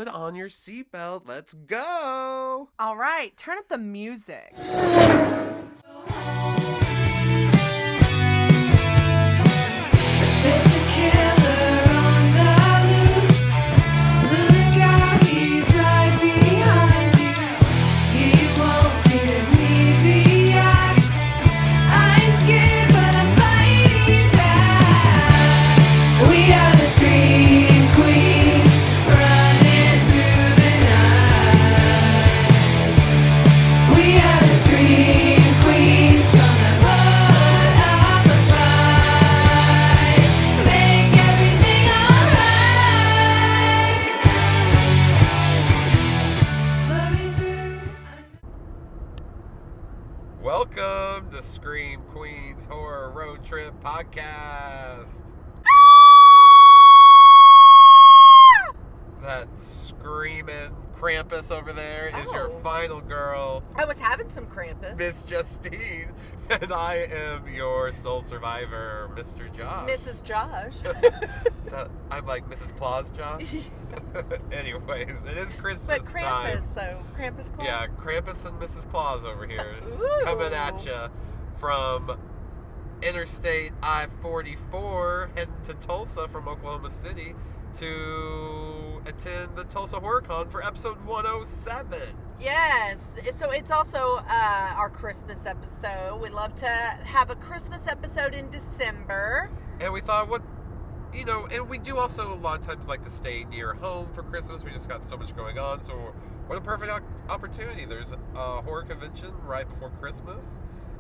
put on your seatbelt. Let's go. All right, turn up the music. There's a killer on the loose. Look out, he's right behind you. He won't give me the ice. I'm scared, but I'm fighting back. We are the Scream Queens, running through the night. We are the Scream Queens, gonna put up a fight, make everything alright. Floating through. Welcome to Scream Queens Horror Road Trip Podcast. That screaming Krampus over there is your Oh. final girl, I was having some Krampus. Miss Justine, and I am your sole survivor, Mr. Josh. Mrs. Josh. So I'm like Mrs. Claus Josh. Anyways, it is Christmas But Krampus, time. so Krampus Claus. Yeah, Krampus and Mrs. Claus over here Ooh. coming at you from Interstate I-44 heading to Tulsa from Oklahoma City to attend the Tulsa HorrorCon for episode 107. Yes. So it's also our Christmas episode. We love to have a Christmas episode in December. And we thought, and we do also a lot of times like to stay near home for Christmas. We just got so much going on, so what a perfect opportunity. There's a horror convention right before Christmas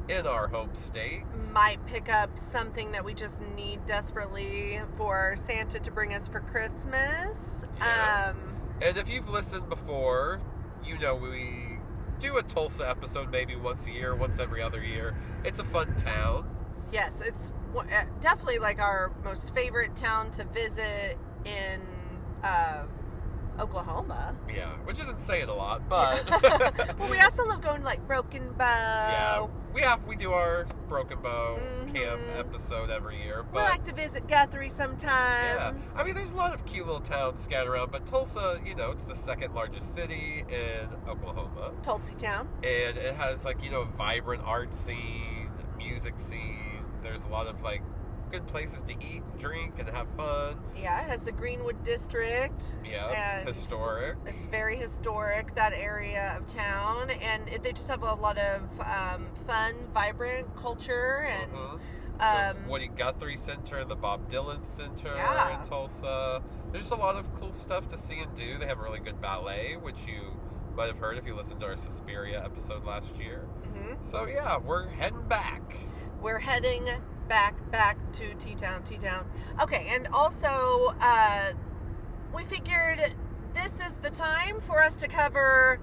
in our home state. Might pick up something that we just need desperately for Santa to bring us for Christmas. Yeah. And if you've listened before, you know we do a Tulsa episode maybe once a year, once every other year. It's a fun town. Yes, it's definitely like our most favorite town to visit in Oklahoma. Yeah, which isn't saying a lot, but Well, we also love going to like Broken Bow. we do our Broken Bow camp Mhm. episode every year. We But like to visit Guthrie yeah, sometimes. I mean, there's a lot of cute little towns scattered around, but Tulsa, it's the second largest city in Oklahoma, Tulsi Town. and it has like a vibrant art scene, music scene. There's a lot of like good places to eat, drink, and have fun. Yeah, it has the Greenwood District. Yeah, And historic. It's very historic, that area of town, and they just have a lot of fun, vibrant culture and The Woody Guthrie Center, the Bob Dylan Center Yeah. in Tulsa. There's just a lot of cool stuff to see and do. They have a really good ballet, which you might have heard if you listened to our Suspiria episode last year. mhm. So yeah, we're heading back. We're heading back to T-Town. Okay, and also we figured this is the time for us to cover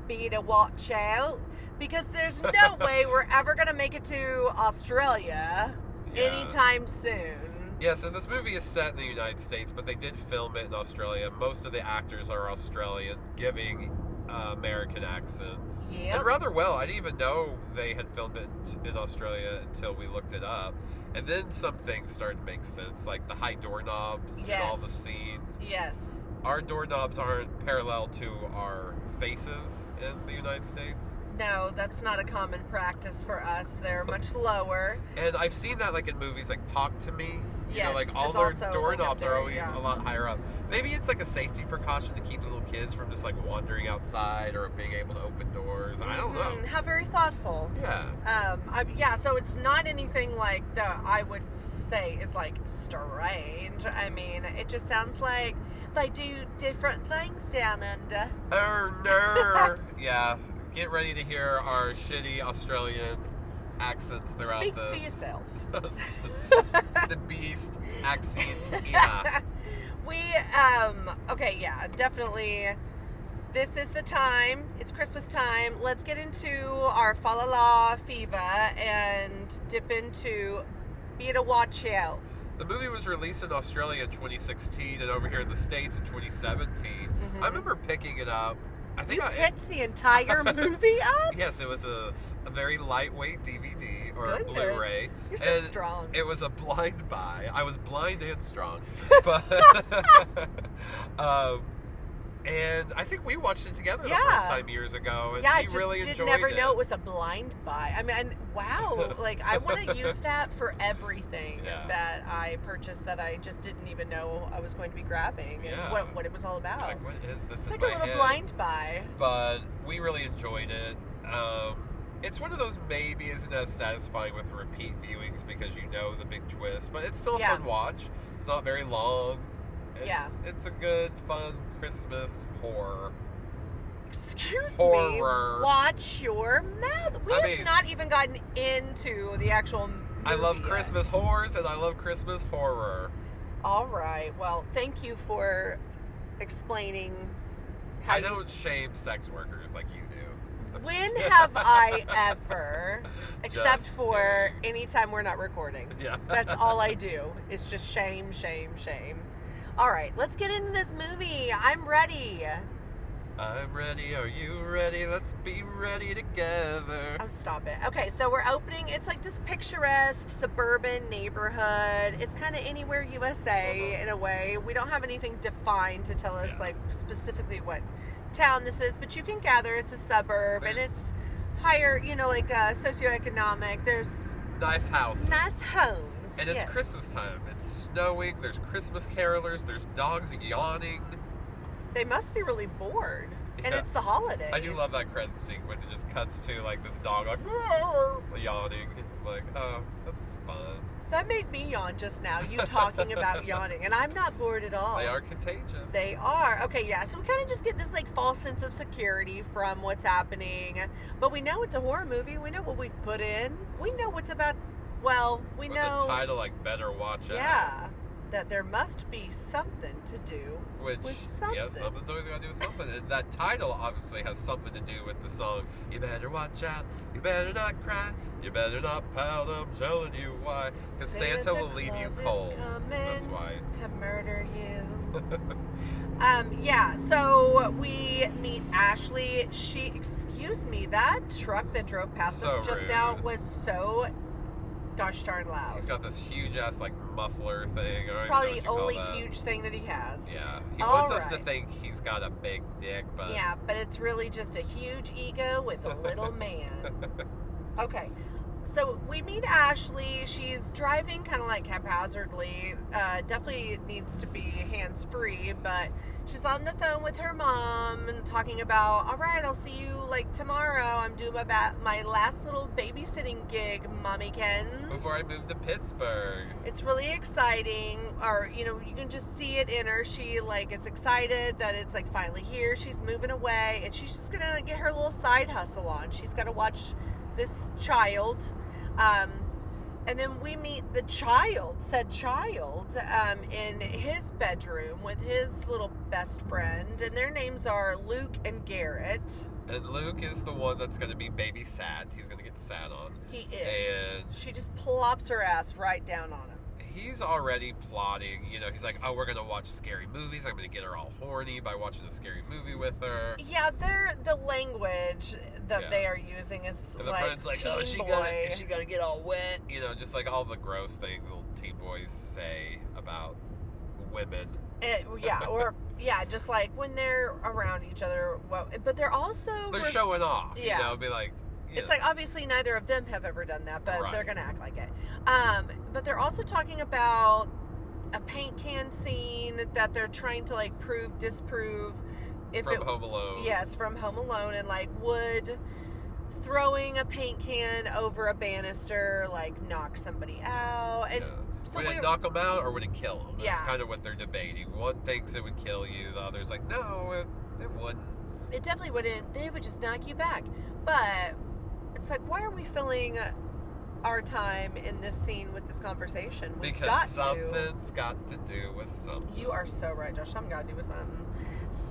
Be to Watch Out, because there's no way we're ever going to make it to Australia Yeah. anytime soon. Yes, and this movie is set in the United States, but they did film it in Australia. Most of the actors are Australian, giving American accents. Yep. And rather well. I didn't even know they had filmed it in Australia until we looked it up. And then some things started to make sense, like the high doorknobs and all the Yes. scenes. Yes. Our doorknobs aren't parallel to our faces in the United States. No, that's not a common practice for us. They're much lower. And I've seen that like in movies like Talk to Me. Yes, Like all it's their also, like, doorknobs up are there, always yeah. a lot higher up. Maybe it's like a safety precaution to keep little kids from just like wandering outside or being able to open doors. I don't know. How very thoughtful. Yeah. So it's not anything like that I would say is like strange. I mean, it just sounds like they do different things down under. No. Yeah. Get ready to hear our shitty Australian accents throughout Speak this. for yourself. It's the beast accent. Yeah. Okay, yeah, definitely. This is the time. It's Christmas time. Let's get into our Fa La La fever and dip into Be to Watch Out. The movie was released in Australia in 2016 and over here in the States in 2017. I remember picking it up. I think You picked the entire movie up? Yes, it was a very lightweight DVD or a Goodness. Blu-ray. You're so and strong. It was a blind buy. I was blind and strong. But And I think we watched it together the Yeah. first time years ago, and Yeah, I we just really did enjoyed never it. know it was a blind buy. I mean, wow, like I want to use that for everything Yeah. that I purchased that I just didn't even know I was going to be grabbing and Yeah. what it was all about. Like, what is this? It's in like a my little head? blind buy. But we really enjoyed it. It's one of those maybe isn't as satisfying with repeat viewings because you know the big twist, but it's still a Yeah. fun watch. It's not very long. Yeah. It's a good, fun Christmas horror. Excuse Horror. me. Watch your mouth. We I have mean- not even gotten into the actual movie I love yet. Christmas horrors and I love Christmas horror. All right. Well, thank you for explaining how I you don't shame sex workers like you do. When have I ever, except Just for kidding. anytime we're not recording? Yeah. That's all I do. It's just shame, shame, shame. All right, let's get into this movie. I'm ready. I'm ready. Are you ready? Let's be ready together. Oh, stop it. Okay, so we're opening. It's like this picturesque suburban neighborhood. It's kind of anywhere USA in a way. We don't have anything defined to tell us Yeah. like specifically what town this is, but you can gather it's a suburb and There's- it's higher, like socioeconomic. There's Nice house. nice homes. And it's yes. Christmas time. It's snowing. There's Christmas carolers. There's dogs yawning. They must be really bored. And Yeah. it's the holidays. I do love that credit sequence. It just cuts to like this dog like yawning. Like, oh, that's fun. That made me yawn just now, you talking about yawning. And I'm not bored at all. They are contagious. They are. Okay, yeah. So we kind of just get this like false sense of security from what's happening. But we know it's a horror movie. We know what we've put in. We know what's about. Well, we With know. the title like Better Watch Out. Yeah. That there must be something to do. Which, with yeah, something. something's always got to do with something. And that title obviously has something to do with the song. You better watch out. You better not cry. You better not pout. I'm telling you why. Because Santa will leave you Claus is cold. coming That's why. to murder you. Yeah, so we meet Ashley. Excuse me, that truck that drove past So us just now rude. was so gosh darn loud. He's got this huge ass like muffler thing. It's I don't probably even the know what only you call that. huge thing that he has. Yeah, he All wants us to right. think he's got a big dick, but Yeah, but it's really just a huge ego with a little man. Okay. So we meet Ashley. She's driving kind of like haphazardly. Definitely needs to be hands-free, but she's on the phone with her mom and talking about, all right, I'll see you like tomorrow. I'm doing my last little babysitting gig, Mommy Kens. before I moved to Pittsburgh. It's really exciting, or you can just see it in her. She like is excited that it's like finally here. She's moving away, and she's just gonna get her little side hustle on. She's got to watch this child, and then we meet said child, in his bedroom with his little best friend, and their names are Luke and Garrett. And Luke is the one that's going to be baby sat. He's going to get sat on. He is. And- She just plops her ass right down on him. He's already plotting. He's like, oh, we're going to watch scary movies. I'm going to get her all horny by watching a scary movie with her. Yeah, the language that Yeah. they are using is And the like friend's like, teen oh, she boy. gotta get all wet. Just like all the gross things little teen boys say about women. Just like when they're around each other. Well, but they're also They're showing off. Yeah. Be like, It's like obviously neither of them have ever done that, but they're Right. gonna act like it. But they're also talking about a paint can scene that they're trying to like disprove if from it Home Alone. Yes, from Home Alone, and like would throwing a paint can over a banister like knock somebody out, and Yeah. so would we're it knock them out or would it kill them? That's Yeah. kind of what they're debating. One thinks it would kill you. The other's like, no, it wouldn't. it definitely wouldn't. They would just knock you back. But it's like, why are we filling our time in this scene with this conversation? We've Because got something's got to do with something. You are so right, Josh. Something got to do with something.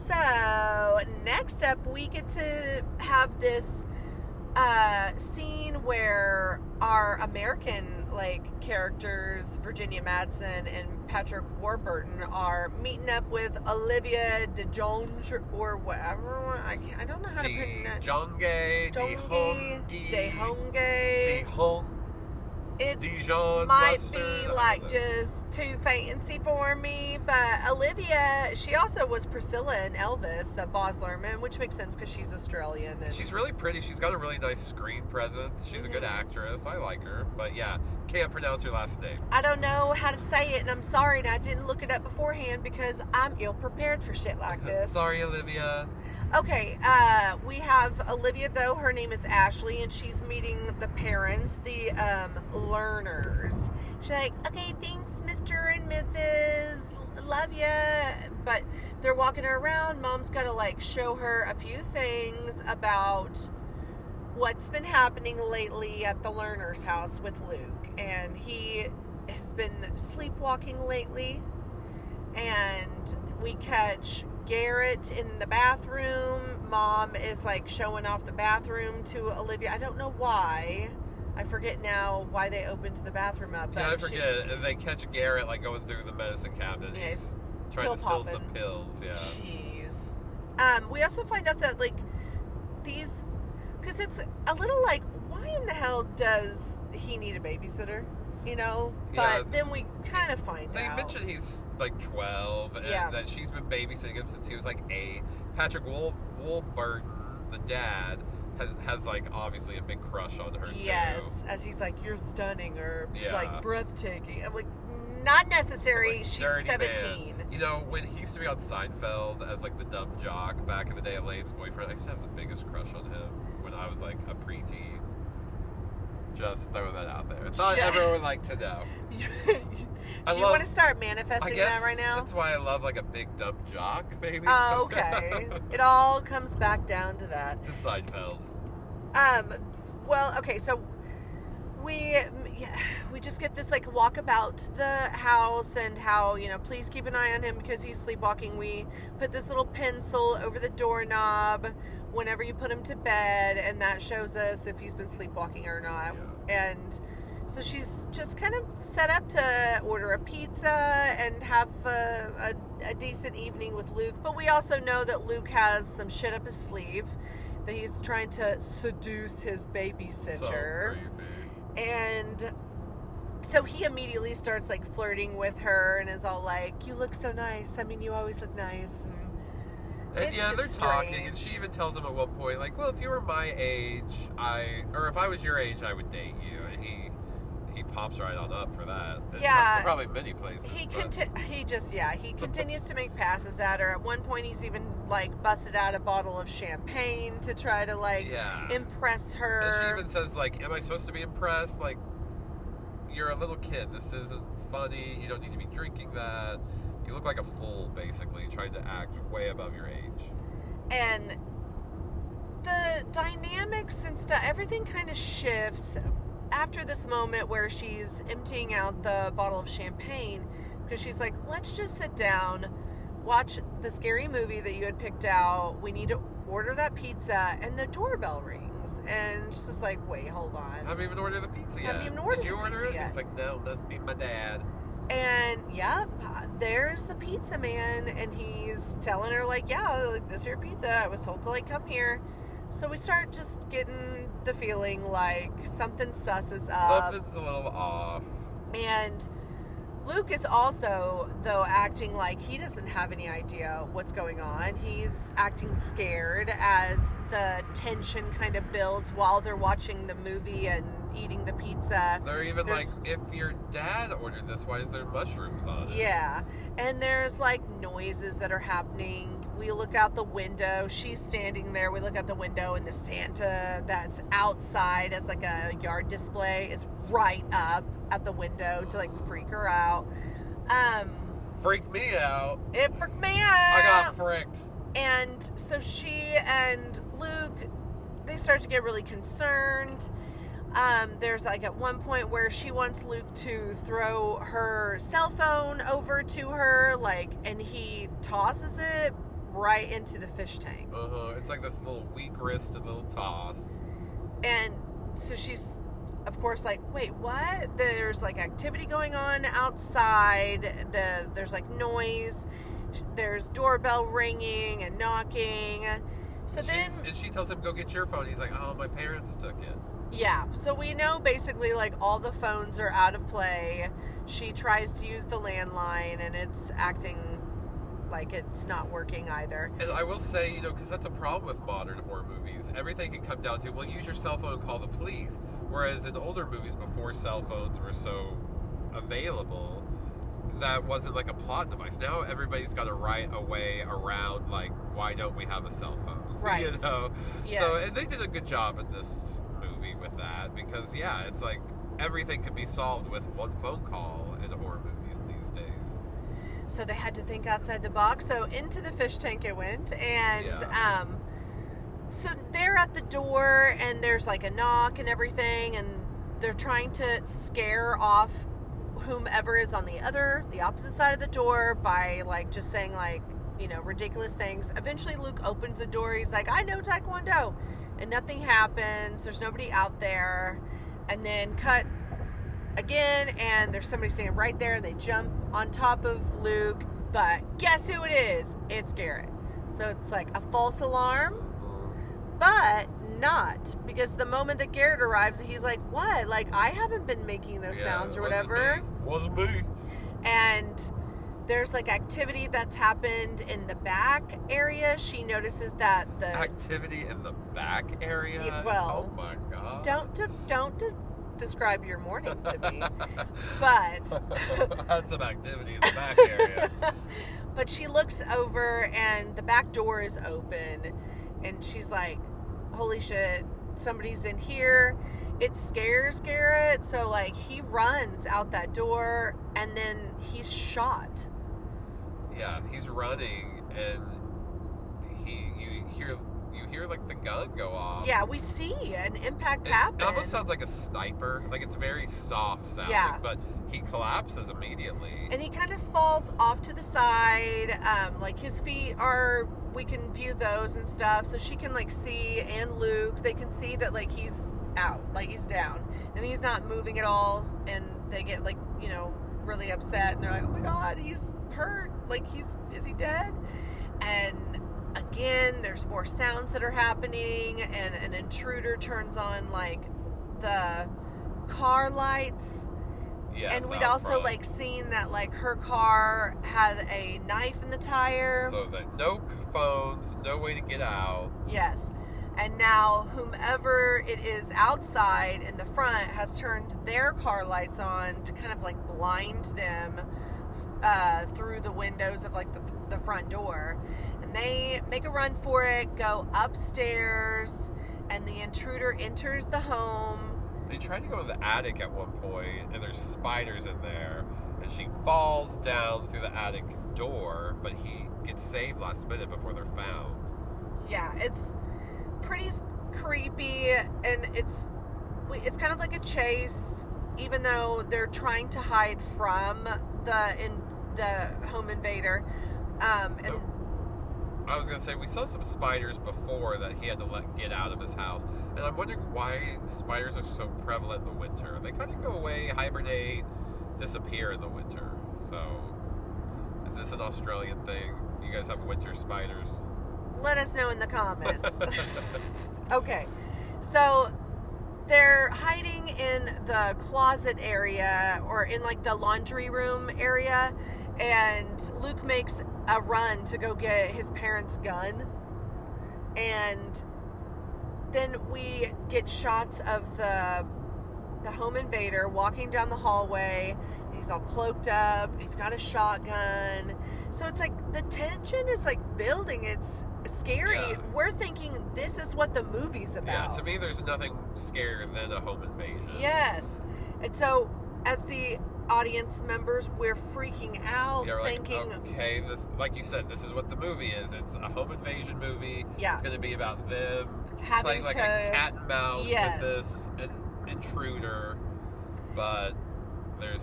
So next up, we get to have this scene where our American characters, Virginia Madsen and Patrick Warburton, are meeting up with Olivia DeJonge or whatever. I don't know how to pronounce. Jonge, Dehonge. It Dijon might mustard. be I don't like know. just too fancy for me, but Olivia, she also was Priscilla in Elvis, the Baz Luhrmann, which makes sense because she's Australian. And She's really pretty. She's got a really nice screen presence. She's a good Mhm. actress. I like her. But yeah, can't pronounce her last name. I don't know how to say it, and I'm sorry, and I didn't look it up beforehand because I'm ill prepared for shit like this. Sorry, Olivia. Okay, we have Olivia, though. Her name is Ashley, and she's meeting the parents, the learners. She's like, okay, thanks, Mr. and Mrs. Love ya. But they're walking her around. Mom's got to, like, show her a few things about what's been happening lately at the learner's house with Luke. And he has been sleepwalking lately. And we catch Garrett in the bathroom. Mom is like showing off the bathroom to Olivia. I don't know why. I forget now why they opened the bathroom up. Yeah, I but forget. And they catch Garrett like going through the medicine cabinet. Yeah, He's trying pill to steal some popping. pills. Yeah. Jeez. We also find out that like these, because it's a little like, why in the hell does he need a babysitter? You know. Yeah. But then we kind of find They out. mentioned he's like 12 and Yeah. that she's been babysitting him since he was like 8. Patrick Warburton, the dad, has like obviously a big crush on her Yes, too. as he's like, you're stunning, or it's Yeah. like breathtaking. I'm like, not necessary. Like, She's dirty 17. man. You know, when he used to be on Seinfeld as like the dumb jock back in the day, Elaine's boyfriend, I used to have the biggest crush on him when I was like a preteen. Just throw that out there. I thought Yeah. everyone would like to know. Do you want to start manifesting I guess that right now? that's why I love like a big dumb jock, maybe. Oh, okay. It all comes back down to that. To Seinfeld. Well, okay, so we just get this like walk about the house and how, you know, please keep an eye on him because he's sleepwalking. We put this little pencil over the doorknob whenever you put him to bed, and that shows us if he's been sleepwalking or not. Yeah. And so she's just kind of set up to order a pizza and have a decent evening with Luke. But we also know that Luke has some shit up his sleeve, that he's trying to seduce his babysitter. So creepy. And so he immediately starts like flirting with her and is all like, you look so nice. I mean, you always look nice. And It's yeah, they're just talking, and strange. she even tells him at one point, like, well, if you were my age, or if I was your age, I would date you. And he pops right on up for that. And Yeah. probably many places. He but- he continues to make passes at her. At one point, he's even like busted out a bottle of champagne to try to like yeah. impress her. And she even says, like, am I supposed to be impressed? Like, you're a little kid. This isn't funny. You don't need to be drinking that. You look like a fool, basically, trying to act way above your age. And the dynamics and stuff, everything kind of shifts after this moment where she's emptying out the bottle of champagne, because she's like, let's just sit down, watch the scary movie that you had picked out. We need to order that pizza. And the doorbell rings. And she's just like, wait, hold on. I haven't even ordered the pizza yet. Haven't even ordered Did you the order pizza it? yet. He's like, no, must be my dad. And yep, there's a pizza man, and he's telling her like, yeah, like, this is your pizza. I was told to like come here. So we start just getting the feeling like something sus is up. Something's a little off. And Luke is also, though, acting like he doesn't have any idea what's going on. He's acting scared as the tension kind of builds while they're watching the movie and eating the pizza. They're even There's- like, if your dad ordered this, why is there mushrooms on it? Yeah, and there's like noises that are happening. We look out the window. She's standing there. We look out the window, and the Santa that's outside as like a yard display is right up at the window to like freak her out. Freaked me out. It freaked me I out. got fricked. And so she and Luke, they start to get really concerned. There's like at one point where she wants Luke to throw her cell phone over to her, like, and he tosses it right into the fish tank. It's like this little weak wristed little toss. And so she's, of course, like, wait, what? There's like activity going on outside. There's like noise. There's doorbell ringing and knocking. So then, and she tells him, go get your phone. He's like, oh, my parents took it. yeah. So we know basically like all the phones are out of play. She tries to use the landline and it's acting like it's not working either. And I will say, you know, because that's a problem with modern horror movies. Everything can come down to, well, use your cell phone and call the police. Whereas in older movies, before cell phones were so available, that wasn't like a plot device. Now everybody's got to write a way around, like, why don't we have a cell phone? Right. You know? Yes. So, and they did a good job in this movie with that, because, yeah, it's like everything can be solved with one phone call in horror movies these days. So they had to think outside the box. So into the fish tank it went, and so they're at the door, and there's like a knock and everything, and they're trying to scare off whomever is on the opposite side of the door by like just saying like, you know, ridiculous things. Eventually Luke opens the door. He's like, I know Taekwondo, and nothing happens. There's nobody out there. And then cut again, and there's somebody standing right there. They jump on top of Luke, but guess who it is? It's Garrett. So it's like a false alarm, but not, because the moment that Garrett arrives, he's like, what? Like, I haven't been making those sounds or whatever. Wasn't me. And there's like activity that's happened in the back area. She notices that the Activity in the back area? Yeah, well, oh my god. don't describe your morning to me. But I had some activity in the back area. but she looks over and the back door is open, and she's like, holy shit, somebody's in here. It scares Garrett, so like he runs out that door, and then he's shot. Yeah, he's running, and you hear like the gun go off. Yeah, we see an impact happen. It almost sounds like a sniper. Like, it's very soft sounding, Yeah. but he collapses immediately. And he kind of falls off to the side. Like his feet are, we can view those and stuff, so she can like see, and Luke, they can see that like he's out, like he's down, and he's not moving at all. And they get like, you know, really upset, and they're like, oh my god, he's hurt. Like, is he dead? And again, there's more sounds that are happening, and an intruder turns on like the car lights. Yeah, And we'd out also front. like seen that like her car had a knife in the tire. So that no phones, no way to get out. Yes. And now whomever it is outside in the front has turned their car lights on to kind of like blind them through the windows of like the front door. And they make a run for it, go upstairs, and the intruder enters the home. They try to go to the attic at one point, and there's spiders in there, and she falls down through the attic door, but he gets saved last minute before they're found. Yeah, it's pretty creepy, and it's kind of like a chase, even though they're trying to hide from the home invader. And I was gonna say, we saw some spiders before that he had to get out of his house, and I'm wondering why spiders are so prevalent in the winter. They kind of go away, hibernate, disappear in the winter. So, is this an Australian thing? You guys have winter spiders? let us know in the comments. Okay, so they're hiding in the closet area, or in like the laundry room area, and Luke makes a run to go get his parents' gun, and then we get shots of the home invader walking down the hallway. He's all cloaked up, he's got a shotgun, so it's like the tension is like building. It's scary. Yeah. We're thinking this is what the movie's about. Yeah, to me, there's nothing scarier than a home invasion. Yes. And so, as the audience members, we're freaking out, You're thinking, like, okay, this, like you said, this is what the movie is. It's a home invasion movie. Yeah. It's going to be about them having playing like to, a cat and mouse Yes. with this intruder. But the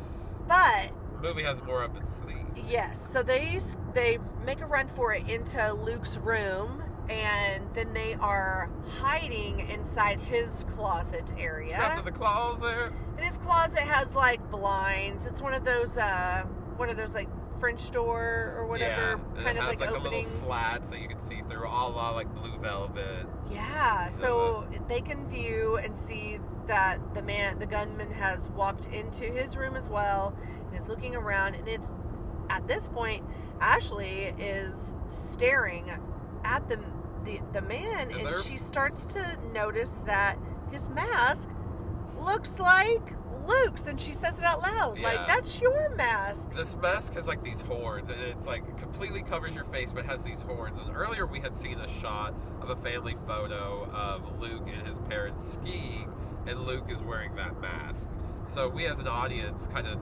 movie has more up its sleeve. yes. So they make a run for it into Luke's room, and then they are hiding inside his closet area. Trapped in the closet. And his closet has like blinds. It's one of those like French door or whatever, Yeah, kind it of has like the opening. little slats that you can see through, all like blue velvet. Yeah, so they can view and see that the gunman has walked into his room as well and is looking around, and it's at this point Ashley is staring at the man, And and they're- she starts to notice that his mask looks like Luke's, and she says it out loud, like, Yeah. that's your mask. This mask has like these horns, and it's like completely covers your face, but has these horns. And earlier we had seen a shot of a family photo of Luke and his parents skiing, and Luke is wearing that mask. So we, as an audience, kind of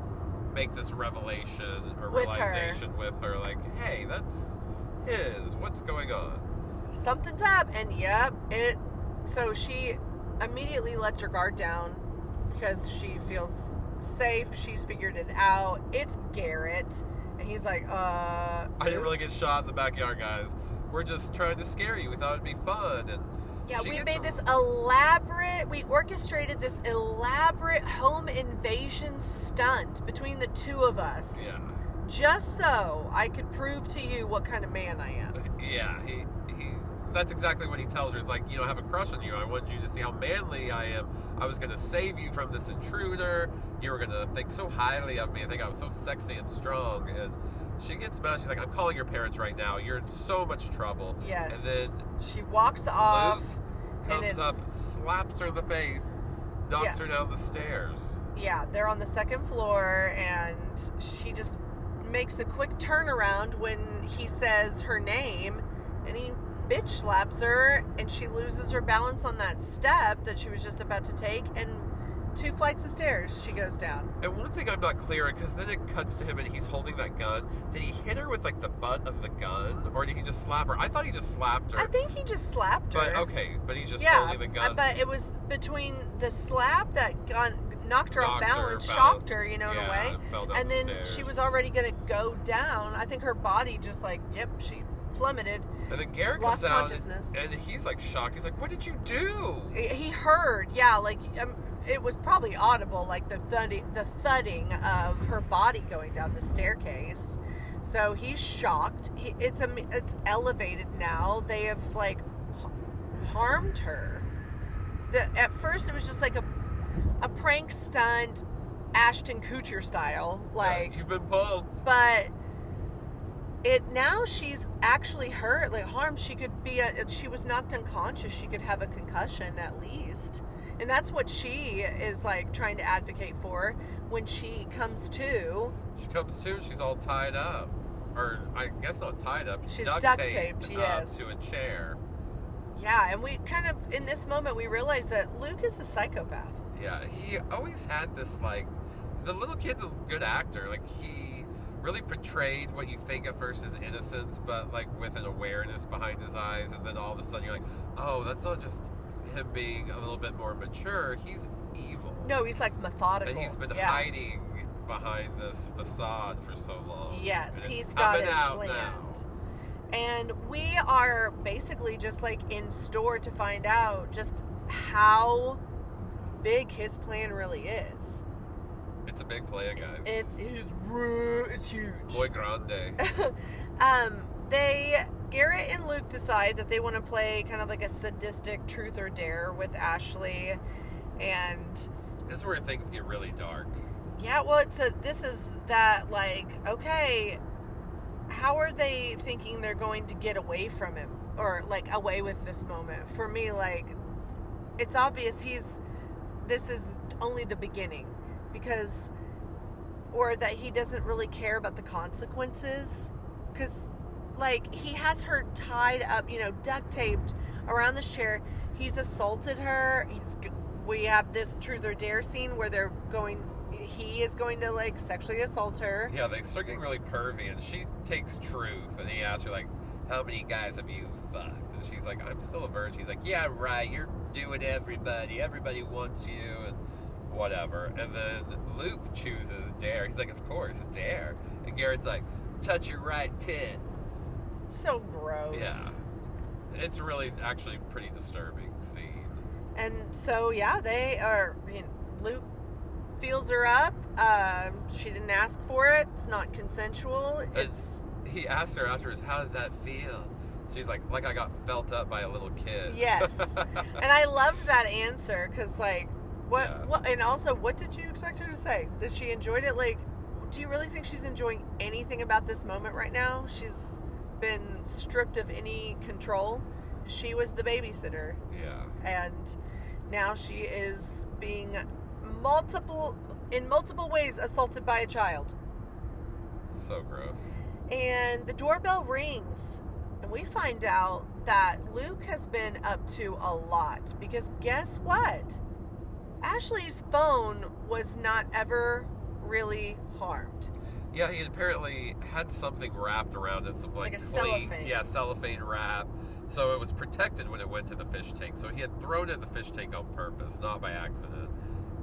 make this revelation or With her. realization with her, like, hey, that's his. What's going on? Something's up, and yep, so she immediately lets her guard down because she feels safe. She's figured it out. It's Garrett, and he's like, I didn't really get oops. shot in the backyard, guys. We're just trying to scare you. We thought it'd be fun. And Yeah, she we gets made a- this we orchestrated this elaborate home invasion stunt between the two of us. Yeah. Just so I could prove to you what kind of man I am. Yeah, he that's exactly what he tells her. It's like, I have a crush on you. I wanted you to see how manly I am. I was going to save you from this intruder. You were going to think so highly of me and think I was so sexy and strong. And she gets mad. She's like, I'm calling your parents right now. You're in so much trouble. Yes. And then She walks off. Luke and comes up, it's- slaps her in the face, knocks Yeah. her down the stairs. Yeah, they're on the second floor, and she just makes a quick turnaround when he says her name, and he bitch slaps her, and she loses her balance on that step that she was just about to take, and 2 flights of stairs she goes down. And one thing I'm not clear on, because then it cuts to him and he's holding that gun. Did he hit her with like the butt of the gun, or did he just slap her? I thought he just slapped her. I think he just slapped her. But okay, but he's just yeah, holding the gun. but it was between the slap that knocked her off Knocked her, balance, fell- shocked her, in a yeah, way. and fell down And the then stairs. she was already going to go down. I think her body just like, yep, she plummeted. And then Garrett lost comes out consciousness. and he's like shocked. He's like, "What did you do?" He heard, yeah, like it was probably audible, like the thudding of her body going down the staircase. So he's shocked. It's elevated now. They have like harmed her. At first, it was just like a prank stunt, Ashton Kutcher style, like. Yeah, you've been punked. But now she's actually hurt, like harmed. She was knocked unconscious. She could have a concussion at least, and that's what she is like trying to advocate for when she comes to. She comes to, and she's all tied up, or I guess not tied up. She's duct duct taped taped, yes. up to a chair. Yeah, and we kind of in this moment we realize that Luke is a psychopath. Yeah, he always had this like, the little kid's a good actor. Like he really portrayed what you think at first is innocence, but like with an awareness behind his eyes, and then all of a sudden you're like, oh, that's not just him being a little bit more mature. He's evil. No, he's like methodical. And he's been yeah. hiding behind this facade for so long. Yes, And it's he's got coming it out planned. now. And we are basically just like in store to find out just how big his plan really is. It's a big plan, guys. It's huge. Muy grande. Garrett and Luke decide that they want to play kind of like a sadistic truth or dare with Ashley, and This is where things get really dark. yeah, well, this is that like, okay, how are they thinking they're going to get away from him or like away with this moment? For me, like, it's obvious this is only the beginning, because or that he doesn't really care about the consequences, because like he has her tied up, duct taped around this chair. He's assaulted her. We have this truth or dare scene where he is going to like sexually assault her. Yeah, they start getting really pervy, and she takes truth, and he asks her, like, how many guys have you fucked? And she's like, I'm still a virgin. He's like, yeah, right, you're doing everybody. Everybody wants you, and whatever. And then Luke chooses dare. He's like, of course, dare. And Garrett's like, touch your right tit. So gross. Yeah. It's really actually a pretty disturbing scene. And so, yeah, they are, Luke feels her up. She didn't ask for it. It's not consensual. It's He asked her afterwards, "How did that feel?" She's like I got felt up by a little kid. yes, and I loved that answer because like what Yeah. what and also what did you expect her to say? That she enjoyed it? Like, do you really think she's enjoying anything about this moment right now? She's been stripped of any control. She was the babysitter, Yeah. and now she is being in multiple ways assaulted by a child. So gross. And the doorbell rings, and we find out that Luke has been up to a lot because guess what? Ashley's phone was not ever really harmed. Yeah, he apparently had something wrapped around it, some Like a clean- cellophane. Yeah, cellophane wrap. So it was protected when it went to the fish tank. So he had thrown it in the fish tank on purpose, not by accident.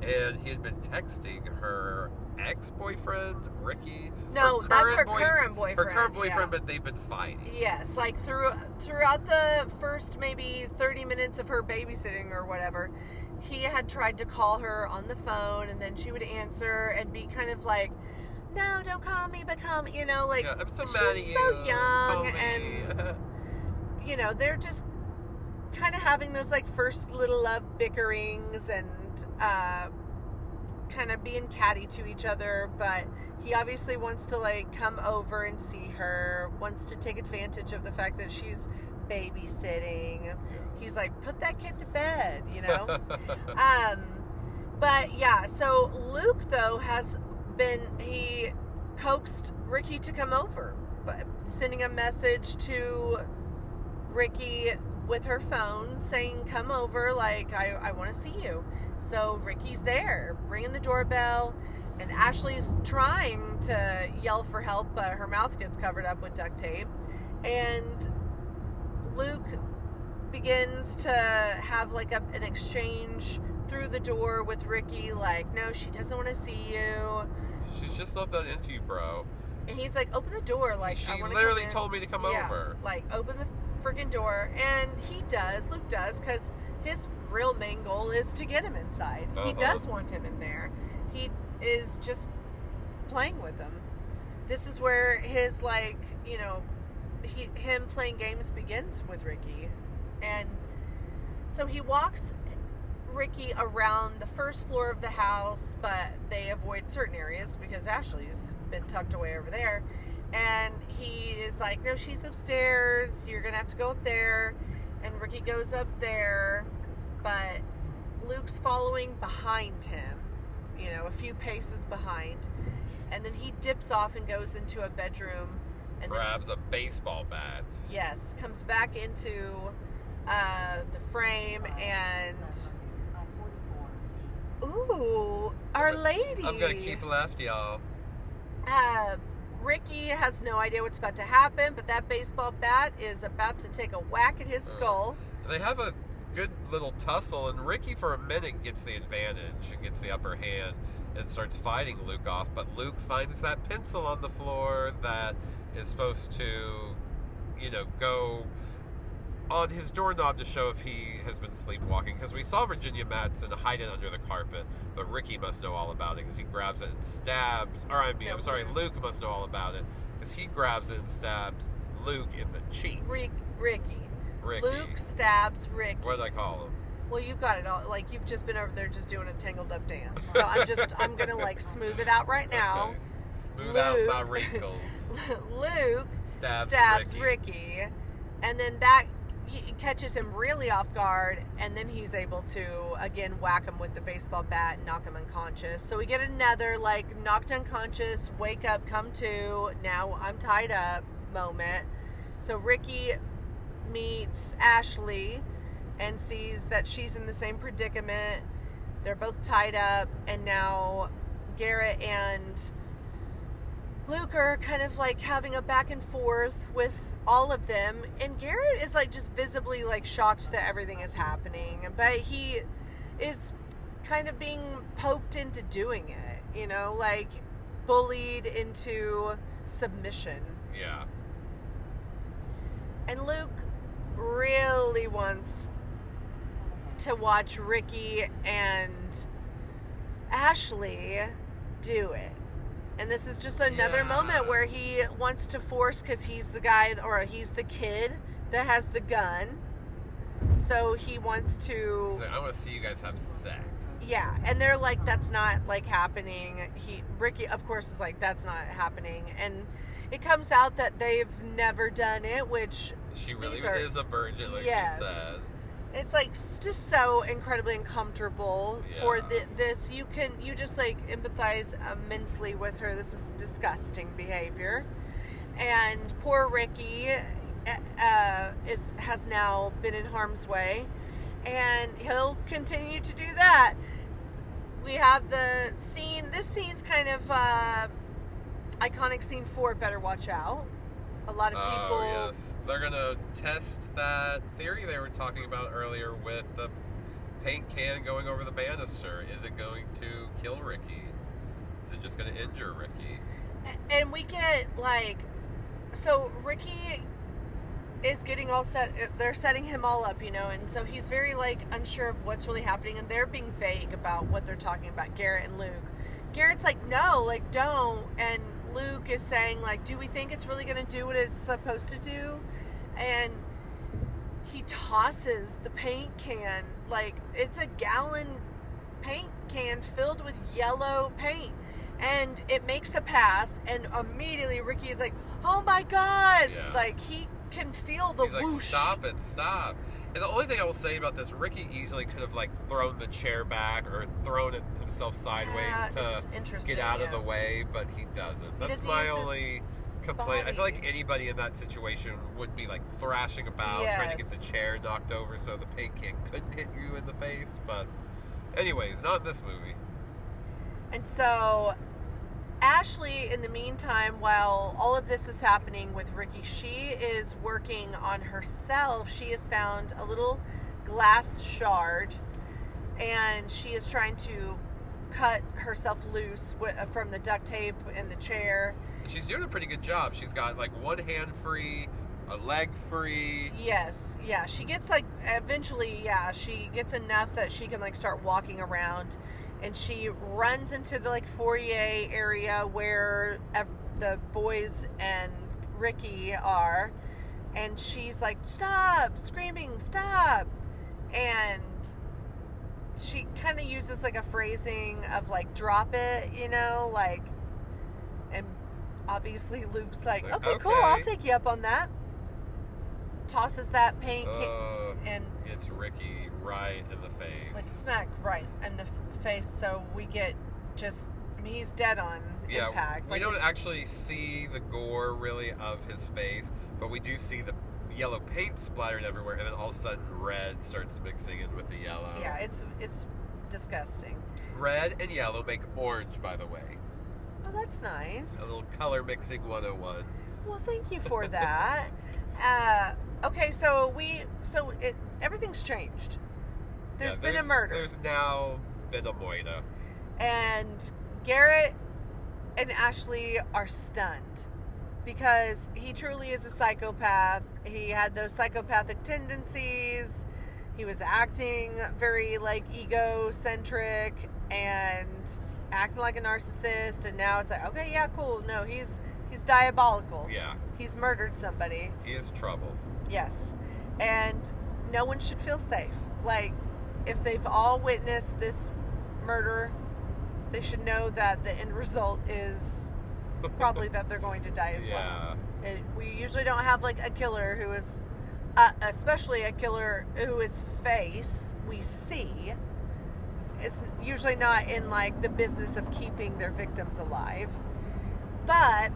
And he had been texting her ex-boyfriend, Ricky. No, that's her current boyfriend. Her current boyfriend, yeah. but they've been fighting. Yes, like throughout the first maybe 30 minutes of her babysitting or whatever, he had tried to call her on the phone, and then she would answer and be kind of like, "No, don't call me, but call me," like Yeah, I'm so she's mad at you. so young, Call me. and they're just kind of having those like first little love bickerings and kind of being catty to each other, but he obviously wants to like come over and see her, wants to take advantage of the fact that she's babysitting. He's like, put that kid to bed, but yeah, so Luke though he coaxed Ricky to come over, but sending a message to Ricky with her phone saying, "Come over, like I want to see you." So Ricky's there, ringing the doorbell, and Ashley's trying to yell for help, but her mouth gets covered up with duct tape. And Luke begins to have like an exchange through the door with Ricky, like, "No, she doesn't want to see you." She's just not that into you, bro. And he's like, "Open the door, like She I want to literally come in." told me to come Yeah, over. like, open the friggin' door. And Luke does, because his real main goal is to get him inside. He Uh-huh. does want him in there. He is just playing with him. This is where his, like, him playing games begins with Ricky. And so he walks Ricky around the first floor of the house, but they avoid certain areas because Ashley's been tucked away over there. And he is like, "No, she's upstairs. You're going to have to go up there." And Ricky goes up there, but Luke's following behind him, a few paces behind. And then he dips off and goes into a bedroom. And Grabs a baseball bat. yes, comes back into the frame and... Ooh, Our Lady. I'm gonna keep left, y'all. Ricky has no idea what's about to happen, but that baseball bat is about to take a whack at his skull. They have a good little tussle, and Ricky for a minute gets the advantage and gets the upper hand and starts fighting Luke off, but Luke finds that pencil on the floor that is supposed to, go on his doorknob to show if he has been sleepwalking, because we saw Virginia Madsen hide it under the carpet, but Ricky must know all about it because he grabs it and stabs, Luke must know all about it because he grabs it and stabs Luke in the cheek. Ricky. Ricky. Luke stabs Ricky. What did I call him? Well, you got it all. Like, you've just been over there just doing a tangled up dance. So I'm gonna like smooth it out right now. Okay. Smooth out my wrinkles. Luke Stabs Ricky, and then that catches him really off guard, and then he's able to again whack him with the baseball bat and knock him unconscious. So we get another like knocked unconscious, wake up, come to, now I'm tied up moment. So Ricky meets Ashley and sees that she's in the same predicament. They're both tied up, and now Garrett and Luke are kind of like having a back and forth with all of them, and Garrett is like just visibly like shocked that everything is happening, but he is kind of being poked into doing it, like bullied into submission. Yeah. And Luke really wants to watch Ricky and Ashley do it. And this is just another Yeah. moment where he wants to force, because he's the guy, or he's the kid that has the gun. So he wants to, He's like, I want to see you guys have sex. yeah. And they're like, that's not like happening. Ricky, of course, is like, that's not happening. And it comes out that they've never done it, which She really These are- is a virgin, like Yes. you said. it's like just so incredibly uncomfortable for Yeah. this. You just like empathize immensely with her. This is disgusting behavior. And poor Ricky has now been in harm's way, and he'll continue to do that. We have the scene. This scene's kind of iconic scene for Better Watch Out. A lot of people. Oh, yes. They're going to test that theory they were talking about earlier with the paint can going over the banister. Is it going to kill Ricky? Is it just going to injure Ricky? And we get like, so Ricky is getting all set. They're setting him all up, and so he's very like unsure of what's really happening, and they're being vague about what they're talking about, Garrett and Luke. Garrett's like, no, like don't, and Luke is saying like, do we think it's really going to do what it's supposed to do? And he tosses the paint can, like it's a gallon paint can filled with yellow paint, and it makes a pass, and immediately Ricky is like, oh my god, Yeah. like he can feel the He's like, whoosh. stop it, stop. And the only thing I will say about this, Ricky easily could have like thrown the chair back or thrown it himself sideways Yeah, to it's interesting, get out of yeah. the way, but he doesn't. That's doesn't my use his only complaint. I feel body. like anybody in that situation would be like thrashing about, trying to get Yes. the chair knocked over so the paint can couldn't hit you in the face. But anyways, not in this movie. And so Ashley, in the meantime, while all of this is happening with Ricky, she is working on herself. She has found a little glass shard, and she is trying to cut herself loose from the duct tape in the chair. She's doing a pretty good job. She's got like one hand free, a leg free. Yes, yeah. She gets like, eventually, yeah, she gets enough that she can like start walking around, and she runs into the like foyer area where the boys and Ricky are, and she's like, stop, screaming, stop. And she kind of uses like a phrasing of like, drop it, like, and obviously Luke's like, okay, cool, I'll Okay. take you up on that. Tosses that paint and It's Ricky right in the face. like smack right in the face, so we get just, he's dead on Yeah, impact. we Like, don't it's- actually see the gore really of his face, but we do see the yellow paint splattered everywhere, and then all of a sudden red starts mixing in with the yellow. Yeah, it's disgusting. Red and yellow make orange, by the way. Oh, that's nice. A little color mixing 101. Well, thank you for that. Okay, so everything's changed. There's been a murder. There's now been a moida. And Garrett and Ashley are stunned because he truly is a psychopath. He had those psychopathic tendencies. He was acting very like egocentric and acting like a narcissist, and now it's like, okay, yeah, cool. No, he's diabolical. Yeah, He's murdered somebody. he is trouble. Yes. And no one should feel safe. Like, if they've all witnessed this murder, they should know that the end result is probably that they're going to die as Yeah. well. We usually don't have like a killer who is, especially a killer whose face we see. It's usually not in like the business of keeping their victims alive. But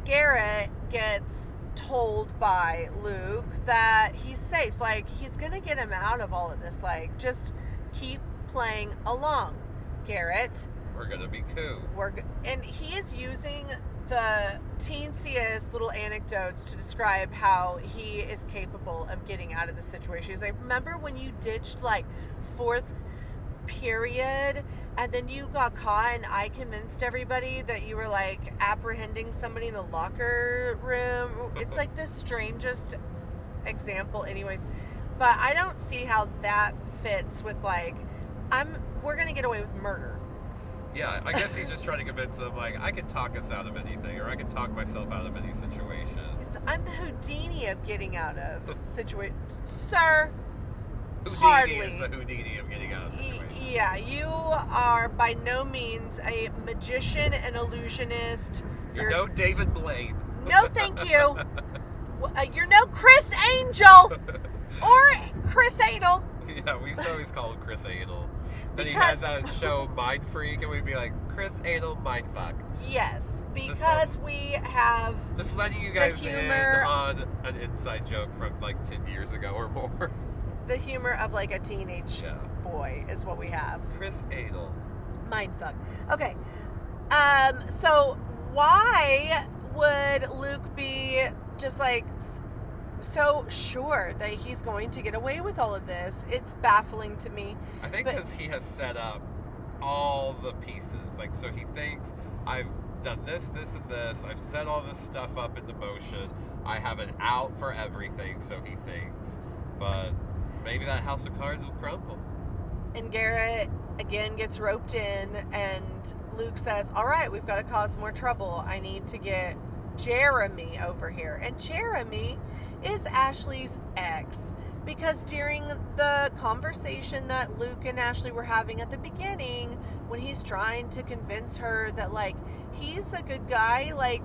Garrett gets told by Luke that he's safe. Like, he's gonna get him out of all of this. Like, just keep playing along, Garrett. We're gonna be cool. And he is using the teensiest little anecdotes to describe how he is capable of getting out of the situation. He's like, remember when you ditched like fourth period and then you got caught and I convinced everybody that you were like apprehending somebody in the locker room? It's like the strangest example anyways, but I don't see how that fits with like, we're gonna get away with murder. Yeah, I guess he's just trying to convince them, like, I can talk us out of anything, or I can talk myself out of any situation. I'm the Houdini of getting out of situations. Sir, Houdini hardly. is the Houdini of getting out of situations. Yeah, you are by no means a magician and illusionist. You're no David Blaine. No, thank you. You're no Chris Angel or Chris Anal. Yeah, we used to always call him Chris Anal. Then he Because- has that show Mind Freak, and we'd be like, Chris Anal Mindfuck. Yes, because we have Just letting you guys in humor- on an inside joke from like 10 years ago or more. the humor of like a teenage Yeah. boy is what we have. Chris Anal. Mindfuck. Okay. So why would Luke be just like so sure that he's going to get away with all of this? It's baffling to me. I think But- because he has set up all the pieces. Like, so he thinks, I've done this, this, and this. I've set all this stuff up into motion. I have an out for everything, so he thinks. But maybe that house of cards will crumble. And Garrett again gets roped in, and Luke says, all right, we've got to cause more trouble. I need to get Jeremy over here. And Jeremy is Ashley's ex. Because during the conversation that Luke and Ashley were having at the beginning, when he's trying to convince her that, like, he's a good guy, like,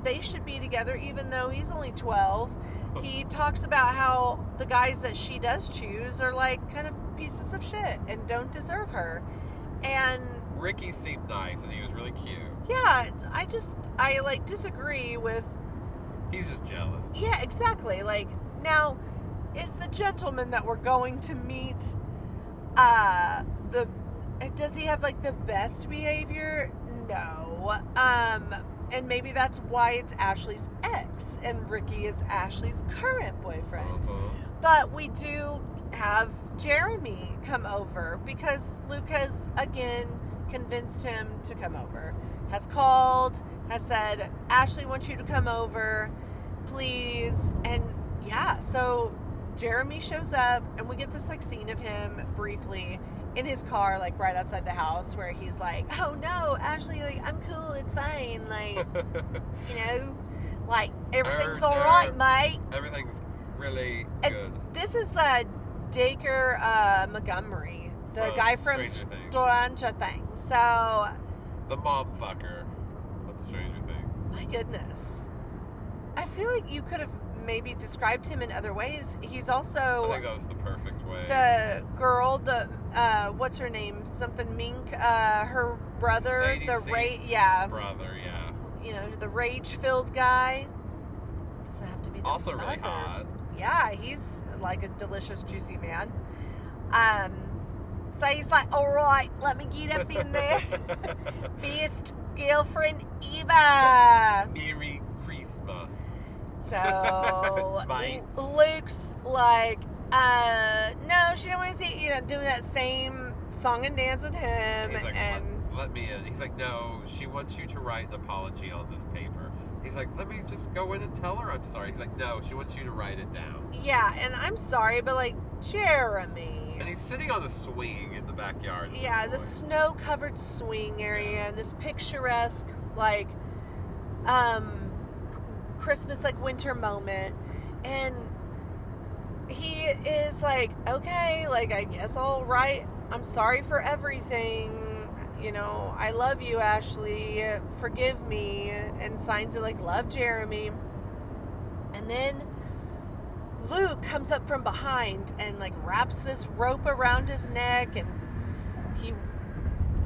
they should be together even though he's only 12, he talks about how the guys that she does choose are, like, kind of pieces of shit and don't deserve her. And Ricky seemed nice, and he was really cute. yeah, I like disagree with, He's just jealous. yeah, exactly. Like, now, is the gentleman that we're going to meet, does he have like the best behavior? No. And maybe that's why it's Ashley's ex and Ricky is Ashley's current boyfriend. Uh-huh. But we do have Jeremy come over because Luke has again convinced him to come over. Has called, has said, Ashley wants you to come over, please. And yeah, so Jeremy shows up and we get this like scene of him briefly in his car, like right outside the house, where he's like, oh no, Ashley, like, I'm cool, it's fine, like, you know, like, everything's all right, mate. Everything's really And good. this is Dacre Montgomery, the guy from Stranger Things. Stranger Things. So, The mom fucker on Stranger Things. my goodness. I feel like you could have maybe described him in other ways. He's I also think that was the perfect way. the girl, what's her name? Something Mink, her brother, Sadie the Sink's brother, yeah. you know, the rage-filled guy. Doesn't have to be the Also really mother. hot. Yeah, he's like a delicious, juicy man. So he's like, all right, let me get up in there. Best girlfriend ever. Merry Christmas. So Bye. Luke's like, no, she don't want to see, doing that same song and dance with him. He's like, and let me in. He's like, no, she wants you to write an apology on this paper. He's like, let me just go in and tell her I'm sorry. He's like, no, she wants you to write it down. yeah, and I'm sorry, but like, Jeremy. And he's sitting on the swing in the backyard. with Yeah, his the boy. snow-covered swing area and this picturesque, like, Christmas, like, winter moment. And he is like, okay, like, I guess I'll write, I'm sorry for everything. I love you, Ashley. Forgive me. And signs it like, love, Jeremy. And then Luke comes up from behind and like wraps this rope around his neck and he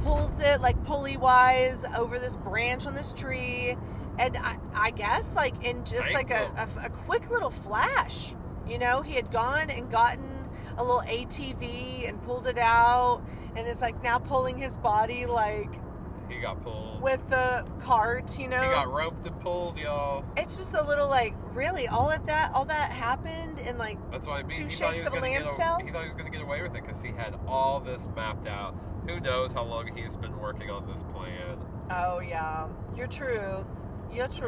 pulls it like pulley wise over this branch on this tree. And I guess like in just like a quick little flash, he had gone and gotten a little ATV and pulled it out and is like now pulling his body like He got pulled. with the cart, He got roped and pulled, y'all. It's just a little like, really, all that happened in like That's what I mean. Two He thought shakes he was of a gonna lamb's get tail? He thought he was going to get away with it because he had all this mapped out. Who knows how long he's been working on this plan? Oh yeah, your truth. That's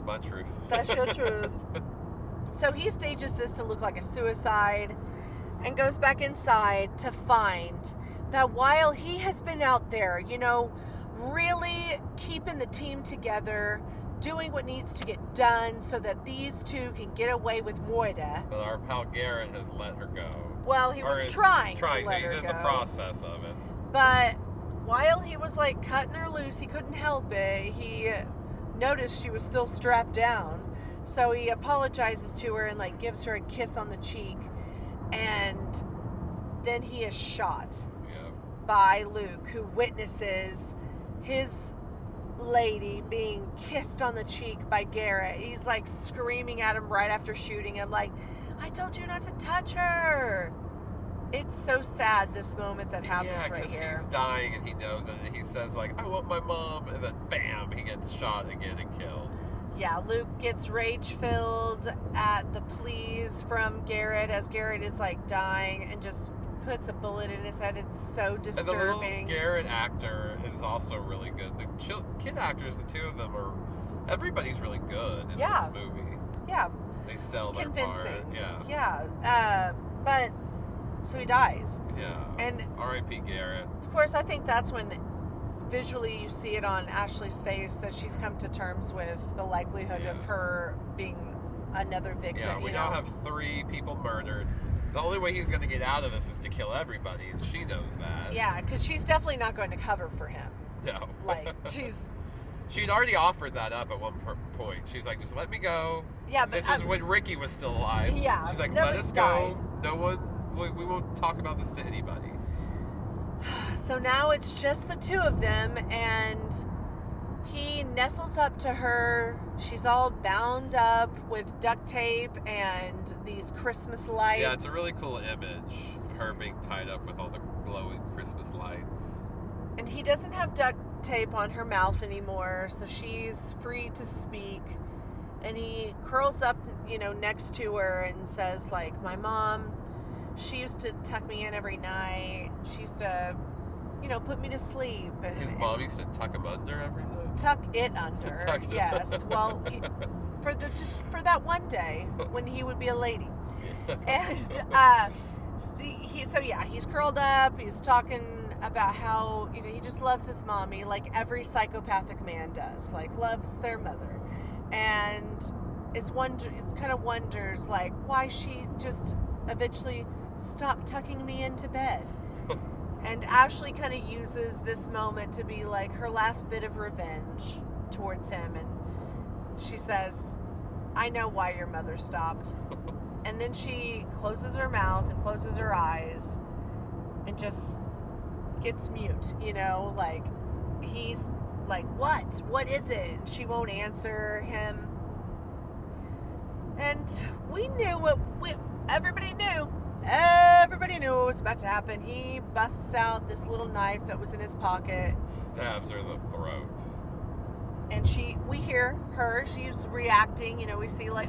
my truth. That's your truth. So he stages this to look like a suicide and goes back inside to find that while he has been out there, really keeping the team together, doing what needs to get done so that these two can get away with Moira. But our pal Garrett has let her go. Well, he Or was is trying to let he's her in go. the process of it. But while he was like cutting her loose, he couldn't help it. He noticed she was still strapped down. So he apologizes to her and like gives her a kiss on the cheek. And then he is shot Yeah. by Luke, who witnesses his lady being kissed on the cheek by Garrett. He's like screaming at him right after shooting him, like, I told you not to touch her. It's so sad, this moment that happens Yeah, right because here. he's dying and he knows it, and he says like, I want my mom, and then bam, he gets shot again and killed. Yeah, Luke gets rage-filled at the pleas from Garrett as Garrett is like dying and just puts a bullet in his head. It's so And the little disturbing. Garrett actor is also really good. The kid actors, the two of them are, everybody's really good in Yeah. this movie. Yeah, They sell their part. convincing. Yeah. Yeah. But so he dies. Yeah. And R.I.P. Garrett. of course, I think that's when visually you see it on Ashley's face that she's come to terms with the likelihood of Yeah. her being another victim. Yeah, we now have 3 people murdered. The only way he's going to get out of this is to kill everybody, and she knows that. Yeah, because she's definitely not going to cover for him. No. Like, she's... She'd already offered that up at one point. She's like, just let me go. Yeah, but... This was when Ricky was still alive. Yeah, She's like, let nobody us died. go. No one, we won't talk about this to anybody. So now it's just the two of them, and he nestles up to her. She's all bound up with duct tape and these Christmas lights. Yeah, it's a really cool image. Her being tied up with all the glowing Christmas lights. And he doesn't have duct tape on her mouth anymore, so she's free to speak. And he curls up, next to her and says, like, my mom, she used to tuck me in every night. She used to, put me to sleep. And, His mom used to tuck him under every night. tuck it under. Tuck it. Yes. Well, for that one day when he would be a lady. And he's curled up. He's talking about how he just loves his mommy, like every psychopathic man does, like loves their mother, and kind of wonders like why she just eventually stopped tucking me into bed. And Ashley kind of uses this moment to be like her last bit of revenge towards him, and she says, I know why your mother stopped. And then she closes her mouth and closes her eyes and just gets mute, like he's like, what is it? And she won't answer him. And we knew everybody knew what was about to happen. He busts out this little knife that was in his pocket, Stabs her in the throat. and we hear her, she's reacting, we see like,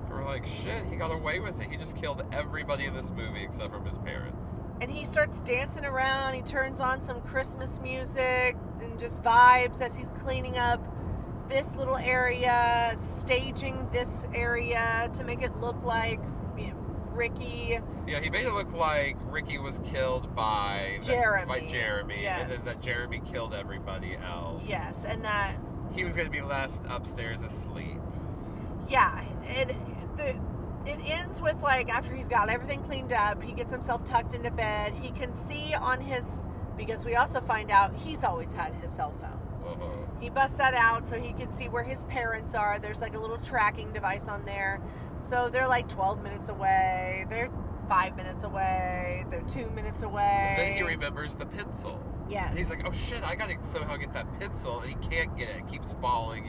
We're like, shit, he got away with it. He just killed everybody in this movie except for his parents. and he starts dancing around. He turns on some Christmas music and just vibes as he's cleaning up this little area, staging this area to make it look like Ricky. Yeah, he made it look like Ricky was killed by Jeremy, Yes. and then that Jeremy killed everybody else. Yes, and that, He was going to be left upstairs asleep. yeah, it ends with like after he's got everything cleaned up, he gets himself tucked into bed. He can see on his, because we also find out he's always had his cell phone. He busts that out so he can see where his parents are. There's like a little tracking device on there. So they're like 12 minutes away. They're 5 minutes away. They're 2 minutes away. Then he remembers the pencil. Yes. And he's like, oh shit, I gotta somehow get that pencil, and he can't get it. It keeps falling,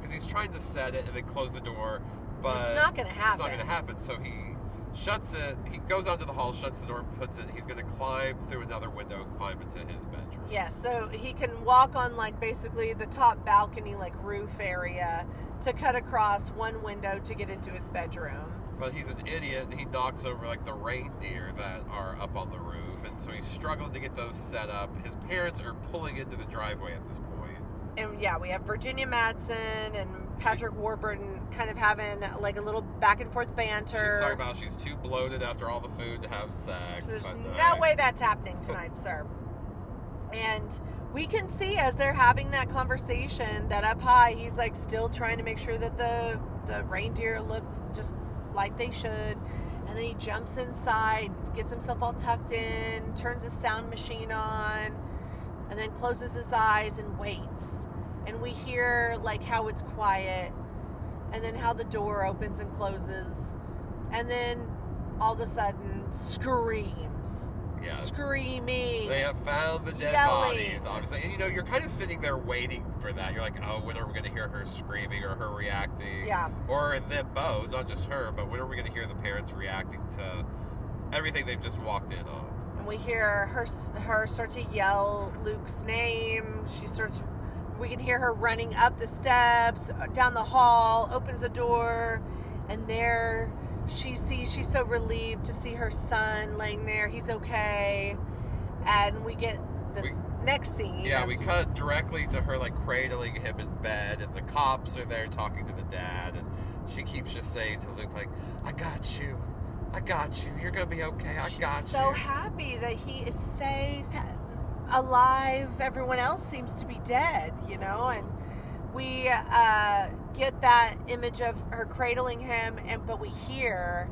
because he's trying to set it and then close the door, but it's not going to happen. It's not gonna happen. So he shuts it. He goes out to the hall, shuts the door, puts it. He's gonna climb through another window and climb into his bedroom. Yes, so he can walk on like basically the top balcony, like roof area, to cut across one window to get into his bedroom. But he's an idiot, and he knocks over like the reindeer that are up on the roof, and so he's struggling to get those set up. His parents are pulling into the driveway at this point. And yeah, we have Virginia Madsen and Patrick Warburton kind of having like a little back and forth banter. She's talking about she's too bloated after all the food to have sex. There's that no night. way that's happening tonight, sir. And we can see as they're having that conversation that up high, he's like still trying to make sure that the reindeer look just like they should. And then he jumps inside, gets himself all tucked in, turns his sound machine on, and then closes his eyes and waits. And we hear like how it's quiet, and then how the door opens and closes, and then all of a sudden screams. Yeah. Screaming. They have found the dead Yelling. bodies, obviously. And you're kind of sitting there waiting for that. You're like, oh, when are we going to hear her screaming or her reacting? Yeah. Or them both, not just her, but when are we going to hear the parents reacting to everything they've just walked in on? And we hear her start to yell Luke's name. We can hear her running up the steps, down the hall, opens the door, and there she sees, she's so relieved to see her son laying there. He's okay. And we get this next scene. Yeah, we cut directly to her like cradling him in bed, and the cops are there talking to the dad, and she keeps just saying to Luke like, I got you. You're gonna be okay. I got you. She's so happy that he is safe, alive. Everyone else seems to be dead, and we get that image of her cradling him, but we hear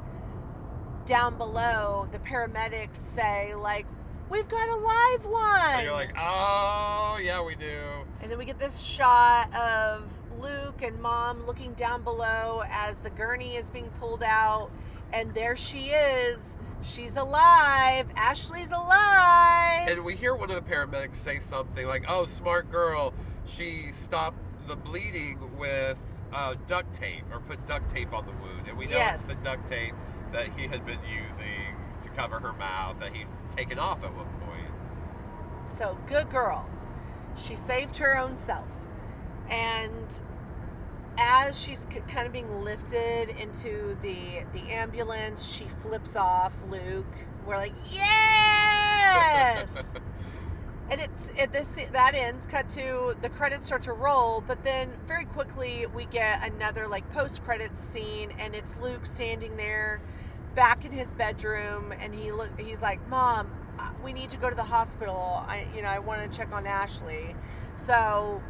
down below the paramedics say like, we've got a live one. And you're like, oh yeah, we do. And then we get this shot of Luke and Mom looking down below as the gurney is being pulled out, and there she is. She's alive. Ashley's alive. And we hear one of the paramedics say something like, oh, smart girl. She stopped the bleeding with duct tape, or put duct tape on the wound. And we know Yes. it's the duct tape that he had been using to cover her mouth that he'd taken off at one point. So, good girl. She saved her own self. And as she's kind of being lifted into the ambulance, she flips off Luke. We're like, yes! And that ends, cut to, the credits start to roll, but then very quickly we get another like post-credits scene, and it's Luke standing there back in his bedroom, and he's like, Mom, we need to go to the hospital. I want to check on Ashley. So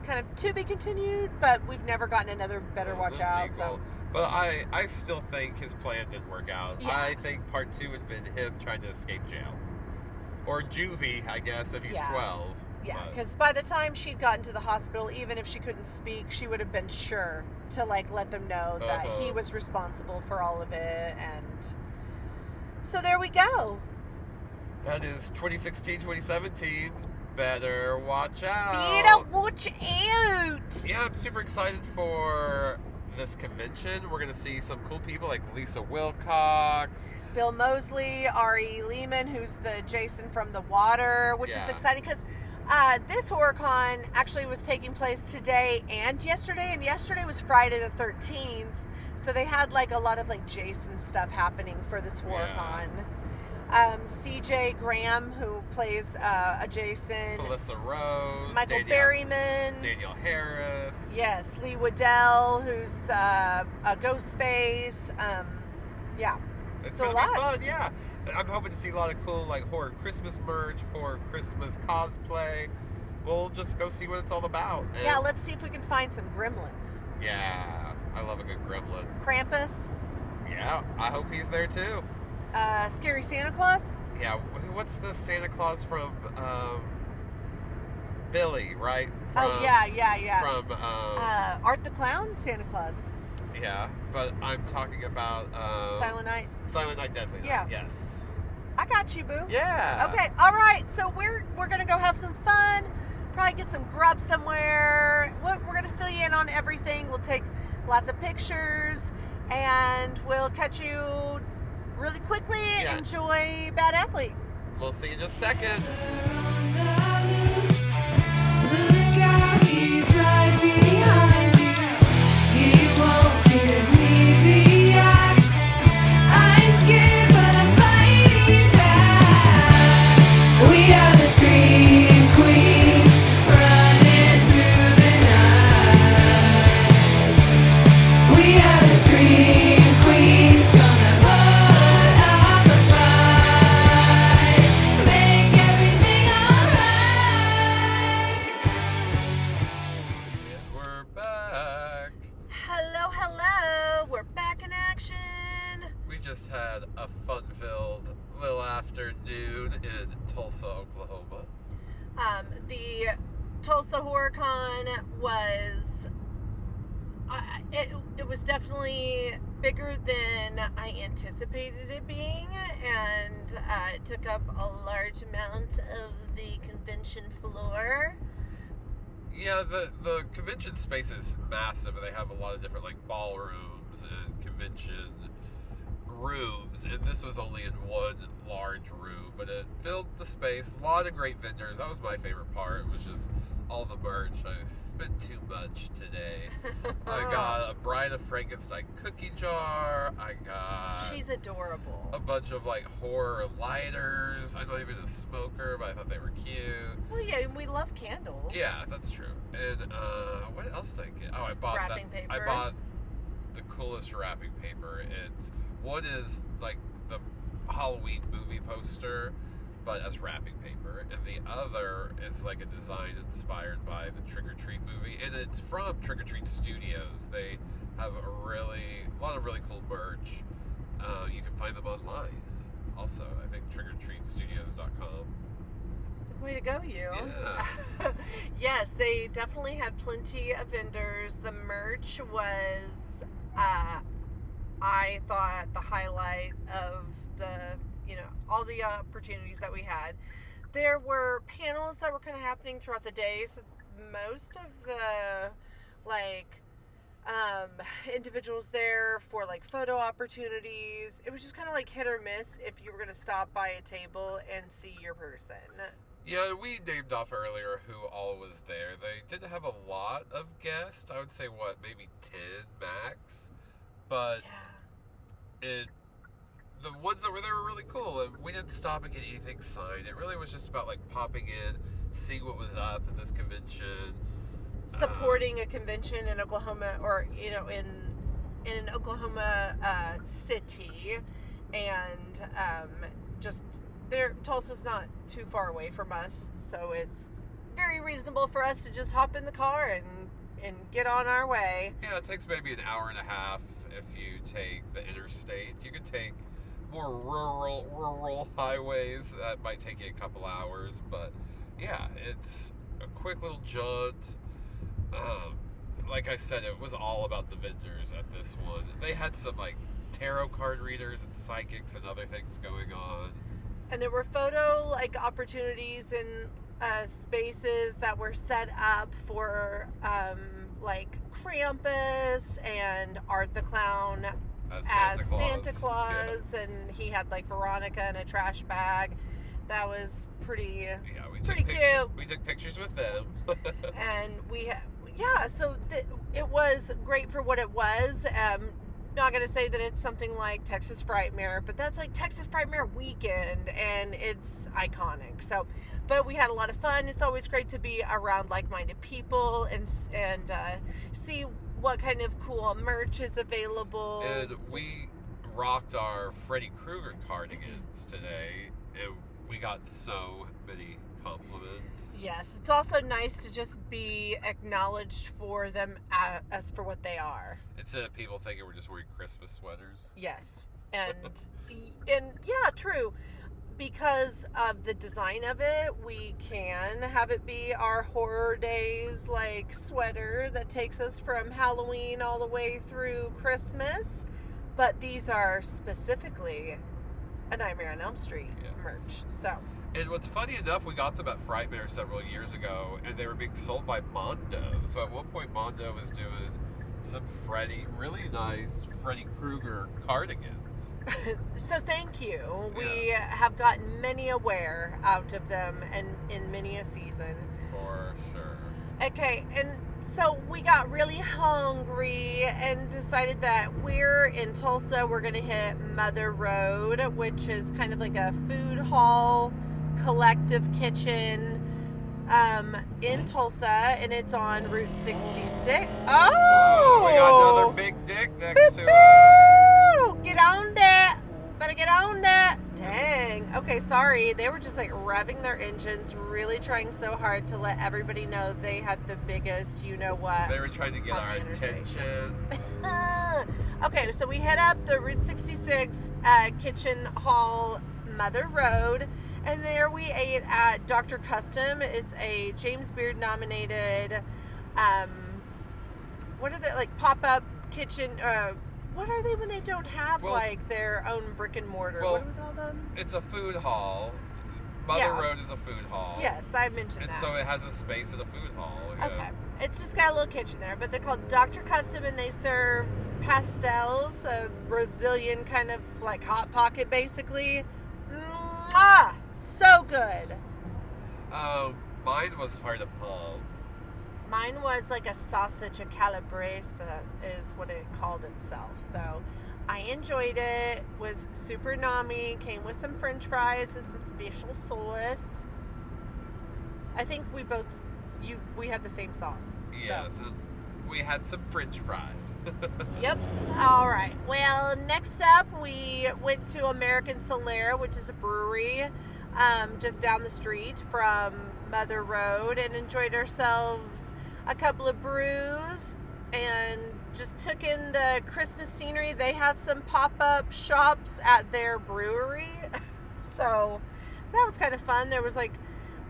kind of to be continued, but we've never gotten another Better Watch Out. So, but I still think his plan didn't work out. Yeah. I think part 2 would have been him trying to escape jail. Or juvie, I guess, if he's Yeah. 12. yeah, But- because by the time she'd gotten to the hospital, even if she couldn't speak, she would have been sure to like let them know that he Uh-huh. was responsible for all of it. And so there we go. That is 2016-2017's Better Watch Out. Better watch out. Yeah, I'm super excited for this convention. We're going to see some cool people like Lisa Wilcox. Bill Moseley, R.E. Lehman, who's the Jason from The Water, which is Yeah. exciting because this HorrorCon actually was taking place today and yesterday, and yesterday was Friday the 13th, so they had like a lot of like Jason stuff happening for this HorrorCon. C.J. Graham, who plays a Jason, Melissa Rose. Michael Danielle, Berryman, Danielle Harris. yes, Lee Waddell, who's a Ghostface, yeah. It's So going to be lots. fun, yeah. I'm hoping to see a lot of cool like horror Christmas merch, horror Christmas cosplay. We'll just go see what it's all about. And Yeah, let's see if we can find some gremlins. yeah, I love a good gremlin. Krampus, Yeah, I hope he's there too. Scary Santa Claus. Yeah, what's the Santa Claus from Billy, right? Oh yeah. From Art the Clown, Santa Claus, yeah, but I'm talking about Silent Night. Silent Night, Deadly Night. Yeah. Yes. I got you, boo. Yeah. Okay, all right. So we're gonna go have some fun. Probably get some grub somewhere. We're gonna fill you in on everything. We'll take lots of pictures, and we'll catch you really quickly. Yeah. Enjoy Bad Athlete. We'll see you in just a second. On the loose, look out, he's right behind you. He won't give me the axe. I'm scared, but I'm fighting back. We are the Scream Queens, running through the night. We are the scream queens, gonna put up a fight, make everything alright. And we're back. Hello. We're back in action. We just had a fun-filled little afternoon in Tulsa, Oklahoma. The Tulsa HorrorCon was it was definitely bigger than I anticipated it being, and it took up a large amount of the convention floor. Yeah, the convention space is massive. They have a lot of different like ballrooms and convention rooms, and this was only in one large room, but it filled the space. A lot of great vendors. That was my favorite part. It was just all the merch. I spent too much today. I got a Bride of Frankenstein cookie jar. I got She's adorable. a bunch of like horror lighters. I'm not even a smoker, but I thought they were cute. Well, yeah, and we love candles. Yeah, that's true. And what else did I get? Oh, I bought Wrapping that. paper. I bought the coolest wrapping paper. It's one is like the Halloween movie poster, but as wrapping paper, and the other is like a design inspired by the Trick or Treat movie, and it's from Trick or Treat Studios. They have a lot of really cool merch. You can find them online. Also, I think trickortreatstudios.com. Way to go, you. Yeah. Yes, they definitely had plenty of vendors. The merch was, I thought, the highlight of all the opportunities that we had. There were panels that were kind of happening throughout the day. So most of the, individuals there for photo opportunities. It was just kind of hit or miss if you were going to stop by a table and see your person. Yeah, we named off earlier who all was there. They didn't have a lot of guests. I would say, maybe 10 max. But the ones that were there were really cool. And we didn't stop and get anything signed. It really was just about popping in, seeing what was up at this convention. Supporting a convention in Oklahoma, or in an Oklahoma city, and Tulsa's not too far away from us, so it's very reasonable for us to just hop in the car and get on our way. Yeah, it takes maybe an hour and a half if you take the interstate. You could take more rural highways. That might take you a couple hours, but yeah, it's a quick little jaunt. Like I said, it was all about the vendors at this one. They had some tarot card readers and psychics and other things going on. And there were photo opportunities and spaces that were set up for Krampus and Art the Clown as Santa Claus. Yeah. And he had Veronica in a trash bag. That was pretty Pretty cute. We took pictures with them. And so it was great for what it was. Not gonna say that it's something like Texas Frightmare, but that's Texas Frightmare weekend, and it's iconic. So, but we had a lot of fun. It's always great to be around like-minded people and see what kind of cool merch is available. And we rocked our Freddy Krueger cardigans today, and we got so many compliments. Yes, it's also nice to just be acknowledged for them as for what they are. Instead of people thinking we're just wearing Christmas sweaters. Yes, and yeah, true. Because of the design of it, we can have it be our Horror Days sweater that takes us from Halloween all the way through Christmas. But these are specifically a Nightmare on Elm Street merch. So. And what's funny enough, we got them at Frightmare several years ago, and they were being sold by Mondo. So at one point, Mondo was doing some really nice Freddy Krueger cardigans. So thank you. We have gotten many a wear out of them, and in many a season. For sure. Okay, and so we got really hungry and decided that we're in Tulsa. We're going to hit Mother Road, which is kind of like a food hall, collective kitchen in Tulsa, and it's on Route 66. Oh, we got another big dick next to us. Boo-boo! Get on that. Better get on that. Dang. Okay, sorry. They were just like revving their engines, really trying so hard to let everybody know they had the biggest, you know what. They were trying to get On our the interstate. attention. Okay, so we head up the Route 66 Kitchen Hall Mother Road, and there we ate at Dr. Custom. It's a James Beard nominated, what are they, like pop-up kitchen, what are they when they don't have Well- like their own brick and mortar? Well, What do we call them? It's a food hall. Mother Yeah. Road is a food hall. Yes, I mentioned And that. so it has a space at a food hall. Yeah. Okay. It's just got a little kitchen there, but they're called Dr. Custom, and they serve pastels, a Brazilian kind of like hot pocket, basically. Mwah! So good. Mine was heart of palm. Mine was like a sausage, a calabresa is what it called itself. So I enjoyed it. Was super nummy. Came with some French fries and some special sauce. I think we had the same sauce. Yes, So. and we had some French fries. Yep. All right. Well, next up, we went to American Solera, which is a brewery just down the street from Mother Road, and enjoyed ourselves a couple of brews and just took in the Christmas scenery. They had some pop-up shops at their brewery. So that was kind of fun. There was like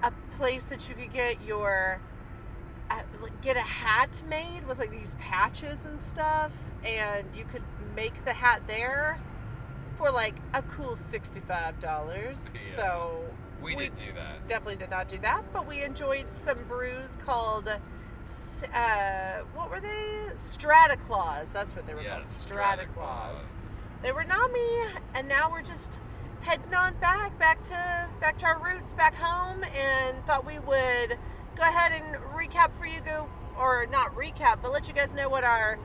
a place that you could get get a hat made with like these patches and stuff, and you could make the hat there for like a cool $65. Yeah. So we didn't do that. definitely did not do that, but we enjoyed some brews called what were they? Strataclaws. That's what they were called. Yes, Strataclaws. They were nami, and now we're just heading on back to our roots back home, and thought we would go ahead and recap for you, or not recap, but let you guys know what our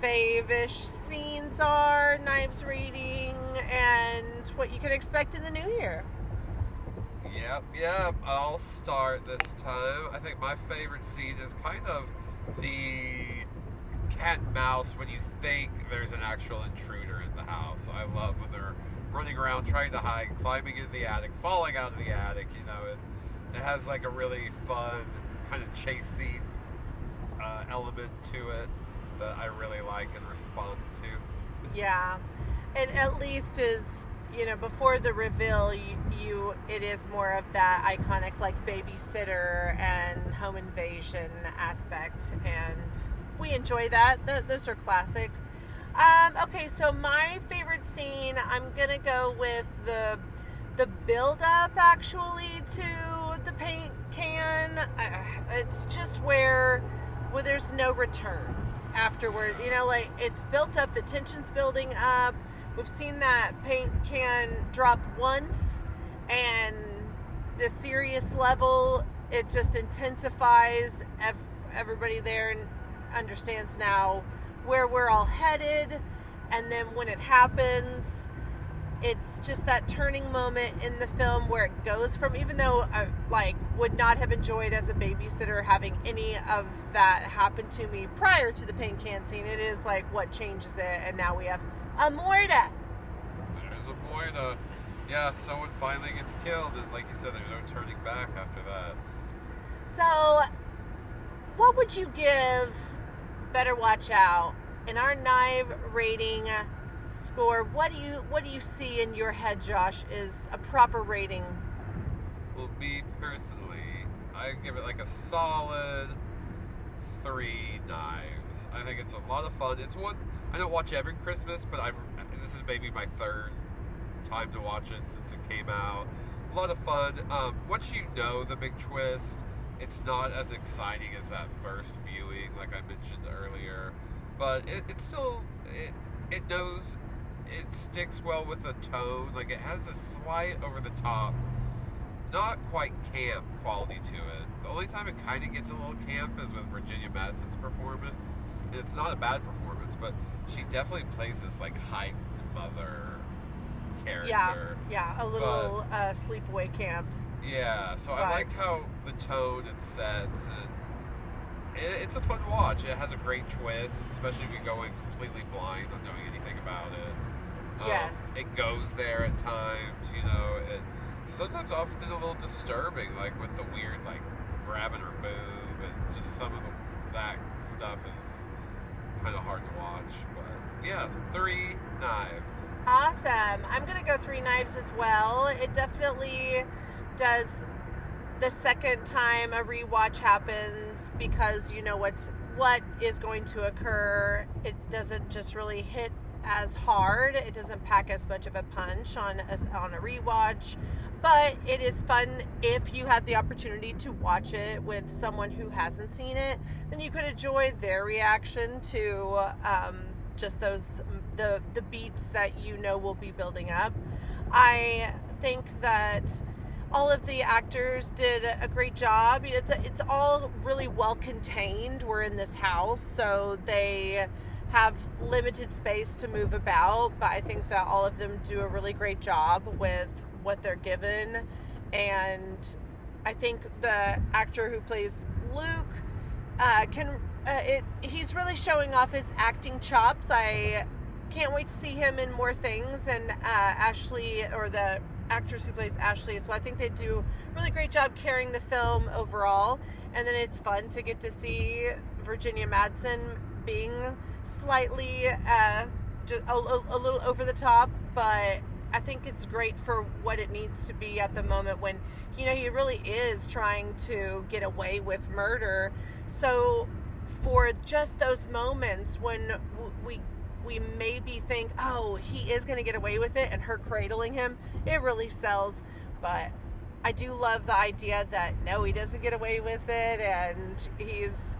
fave-ish scenes are, Knives reading, and what you can expect in the new year. Yep. I'll start this time. I think my favorite scene is kind of the cat and mouse when you think there's an actual intruder in the house. I love when they're running around trying to hide, climbing into the attic, falling out of the attic. You know, it has like a really fun kind of chase scene element to it that I really like and respond to. Yeah, and at least is, before the reveal, it is more of that iconic like babysitter and home invasion aspect, and we enjoy that. Those are classics. Okay, so my favorite scene, I'm gonna go with the build up actually to the paint can. It's just where there's no return afterward. Like it's built up, the tension's building up. We've seen that paint can drop once, and the serious level, it just intensifies. Everybody there understands now where we're all headed, and then when it happens, it's just that turning moment in the film where it goes from, even though I would not have enjoyed as a babysitter having any of that happen to me prior to the paint can scene, it is like what changes it, and now we have a Moira. There's a Moira. Yeah, someone finally gets killed, and like you said, there's no turning back after that. So, what would you give Better Watch Out in our Knife rating score? What do you see in your head, Josh, is a proper rating? Well, me personally, I give it like a solid 3 knives. I think it's a lot of fun. It's one I don't watch every Christmas, but this is maybe my third time to watch it since it came out. A lot of fun. Once you know the big twist, it's not as exciting as that first viewing, like I mentioned earlier. But it still knows it sticks well with the tone. Like it has a slight over the top, not quite camp quality to it. The only time it kind of gets a little camp is with Virginia Madsen's performance. And it's not a bad performance, but she definitely plays this like hyped mother character. Yeah, a little sleepaway camp. Yeah, so I But- like how the tone it sets, and it's a fun watch. It has a great twist, especially if you're going completely blind, not knowing anything about it. Yes. It goes there at times, you know. It sometimes often a little disturbing, like with the weird, like grabbing her boob, and just some of that stuff is kind of hard to watch. But yeah, 3 Knives. Awesome. I'm going to go 3 Knives as well. It definitely does the second time a rewatch happens because you know what is going to occur. It doesn't just really hit as hard. It doesn't pack as much of a punch on a rewatch, but it is fun if you had the opportunity to watch it with someone who hasn't seen it. Then you could enjoy their reaction to just those the beats that you know will be building up. I think that all of the actors did a great job. It's all really well contained. We're in this house, so they have limited space to move about, but I think that all of them do a really great job with what they're given. And I think the actor who plays Luke he's really showing off his acting chops. I can't wait to see him in more things, and Ashley, or the actress who plays Ashley as well, I think they do a really great job carrying the film overall. And then it's fun to get to see Virginia Madsen being slightly just a little over the top, but I think it's great for what it needs to be at the moment when, you know, he really is trying to get away with murder. So for just those moments when we maybe think, oh, he is going to get away with it, and her cradling him, it really sells. But I do love the idea that no, he doesn't get away with it, and he's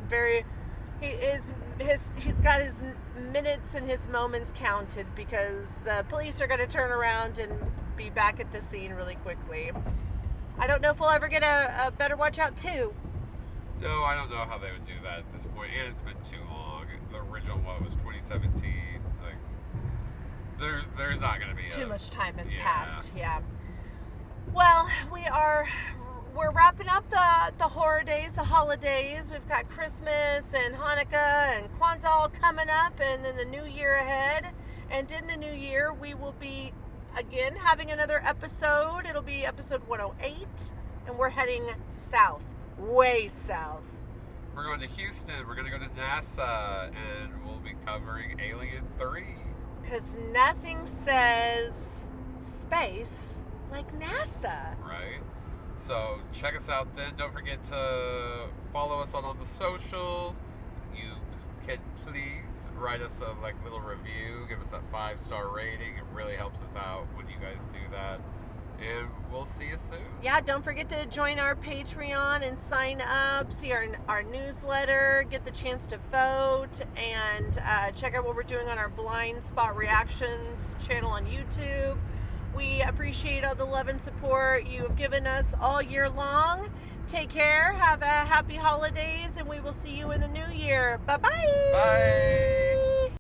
got his minutes and his moments counted because the police are going to turn around and be back at the scene really quickly. I don't know if we'll ever get a Better Watch Out 2. No, I don't know how they would do that at this point, and it's been too long. The original one was 2017. Like, there's not going to be Too much time has yeah. passed. Yeah. Well, we're wrapping up the horror days, the holidays. We've got Christmas and Hanukkah and Kwanzaa all coming up, and then the new year ahead. And in the new year, we will be again having another episode. It'll be episode 108, and we're heading south, way south. We're going to Houston. We're going to go to NASA, and we'll be covering Alien 3. Because nothing says space like NASA. Right? So check us out then. Don't forget to follow us on all the socials. You can please write us a little review. Give us that 5-star rating. It really helps us out when you guys do that. And we'll see you soon. Yeah, don't forget to join our Patreon and sign up, see our newsletter, get the chance to vote, and check out what we're doing on our Blind Spot Reactions channel on YouTube. We appreciate all the love and support you have given us all year long. Take care, have a happy holidays, and we will see you in the new year. Bye-bye. Bye.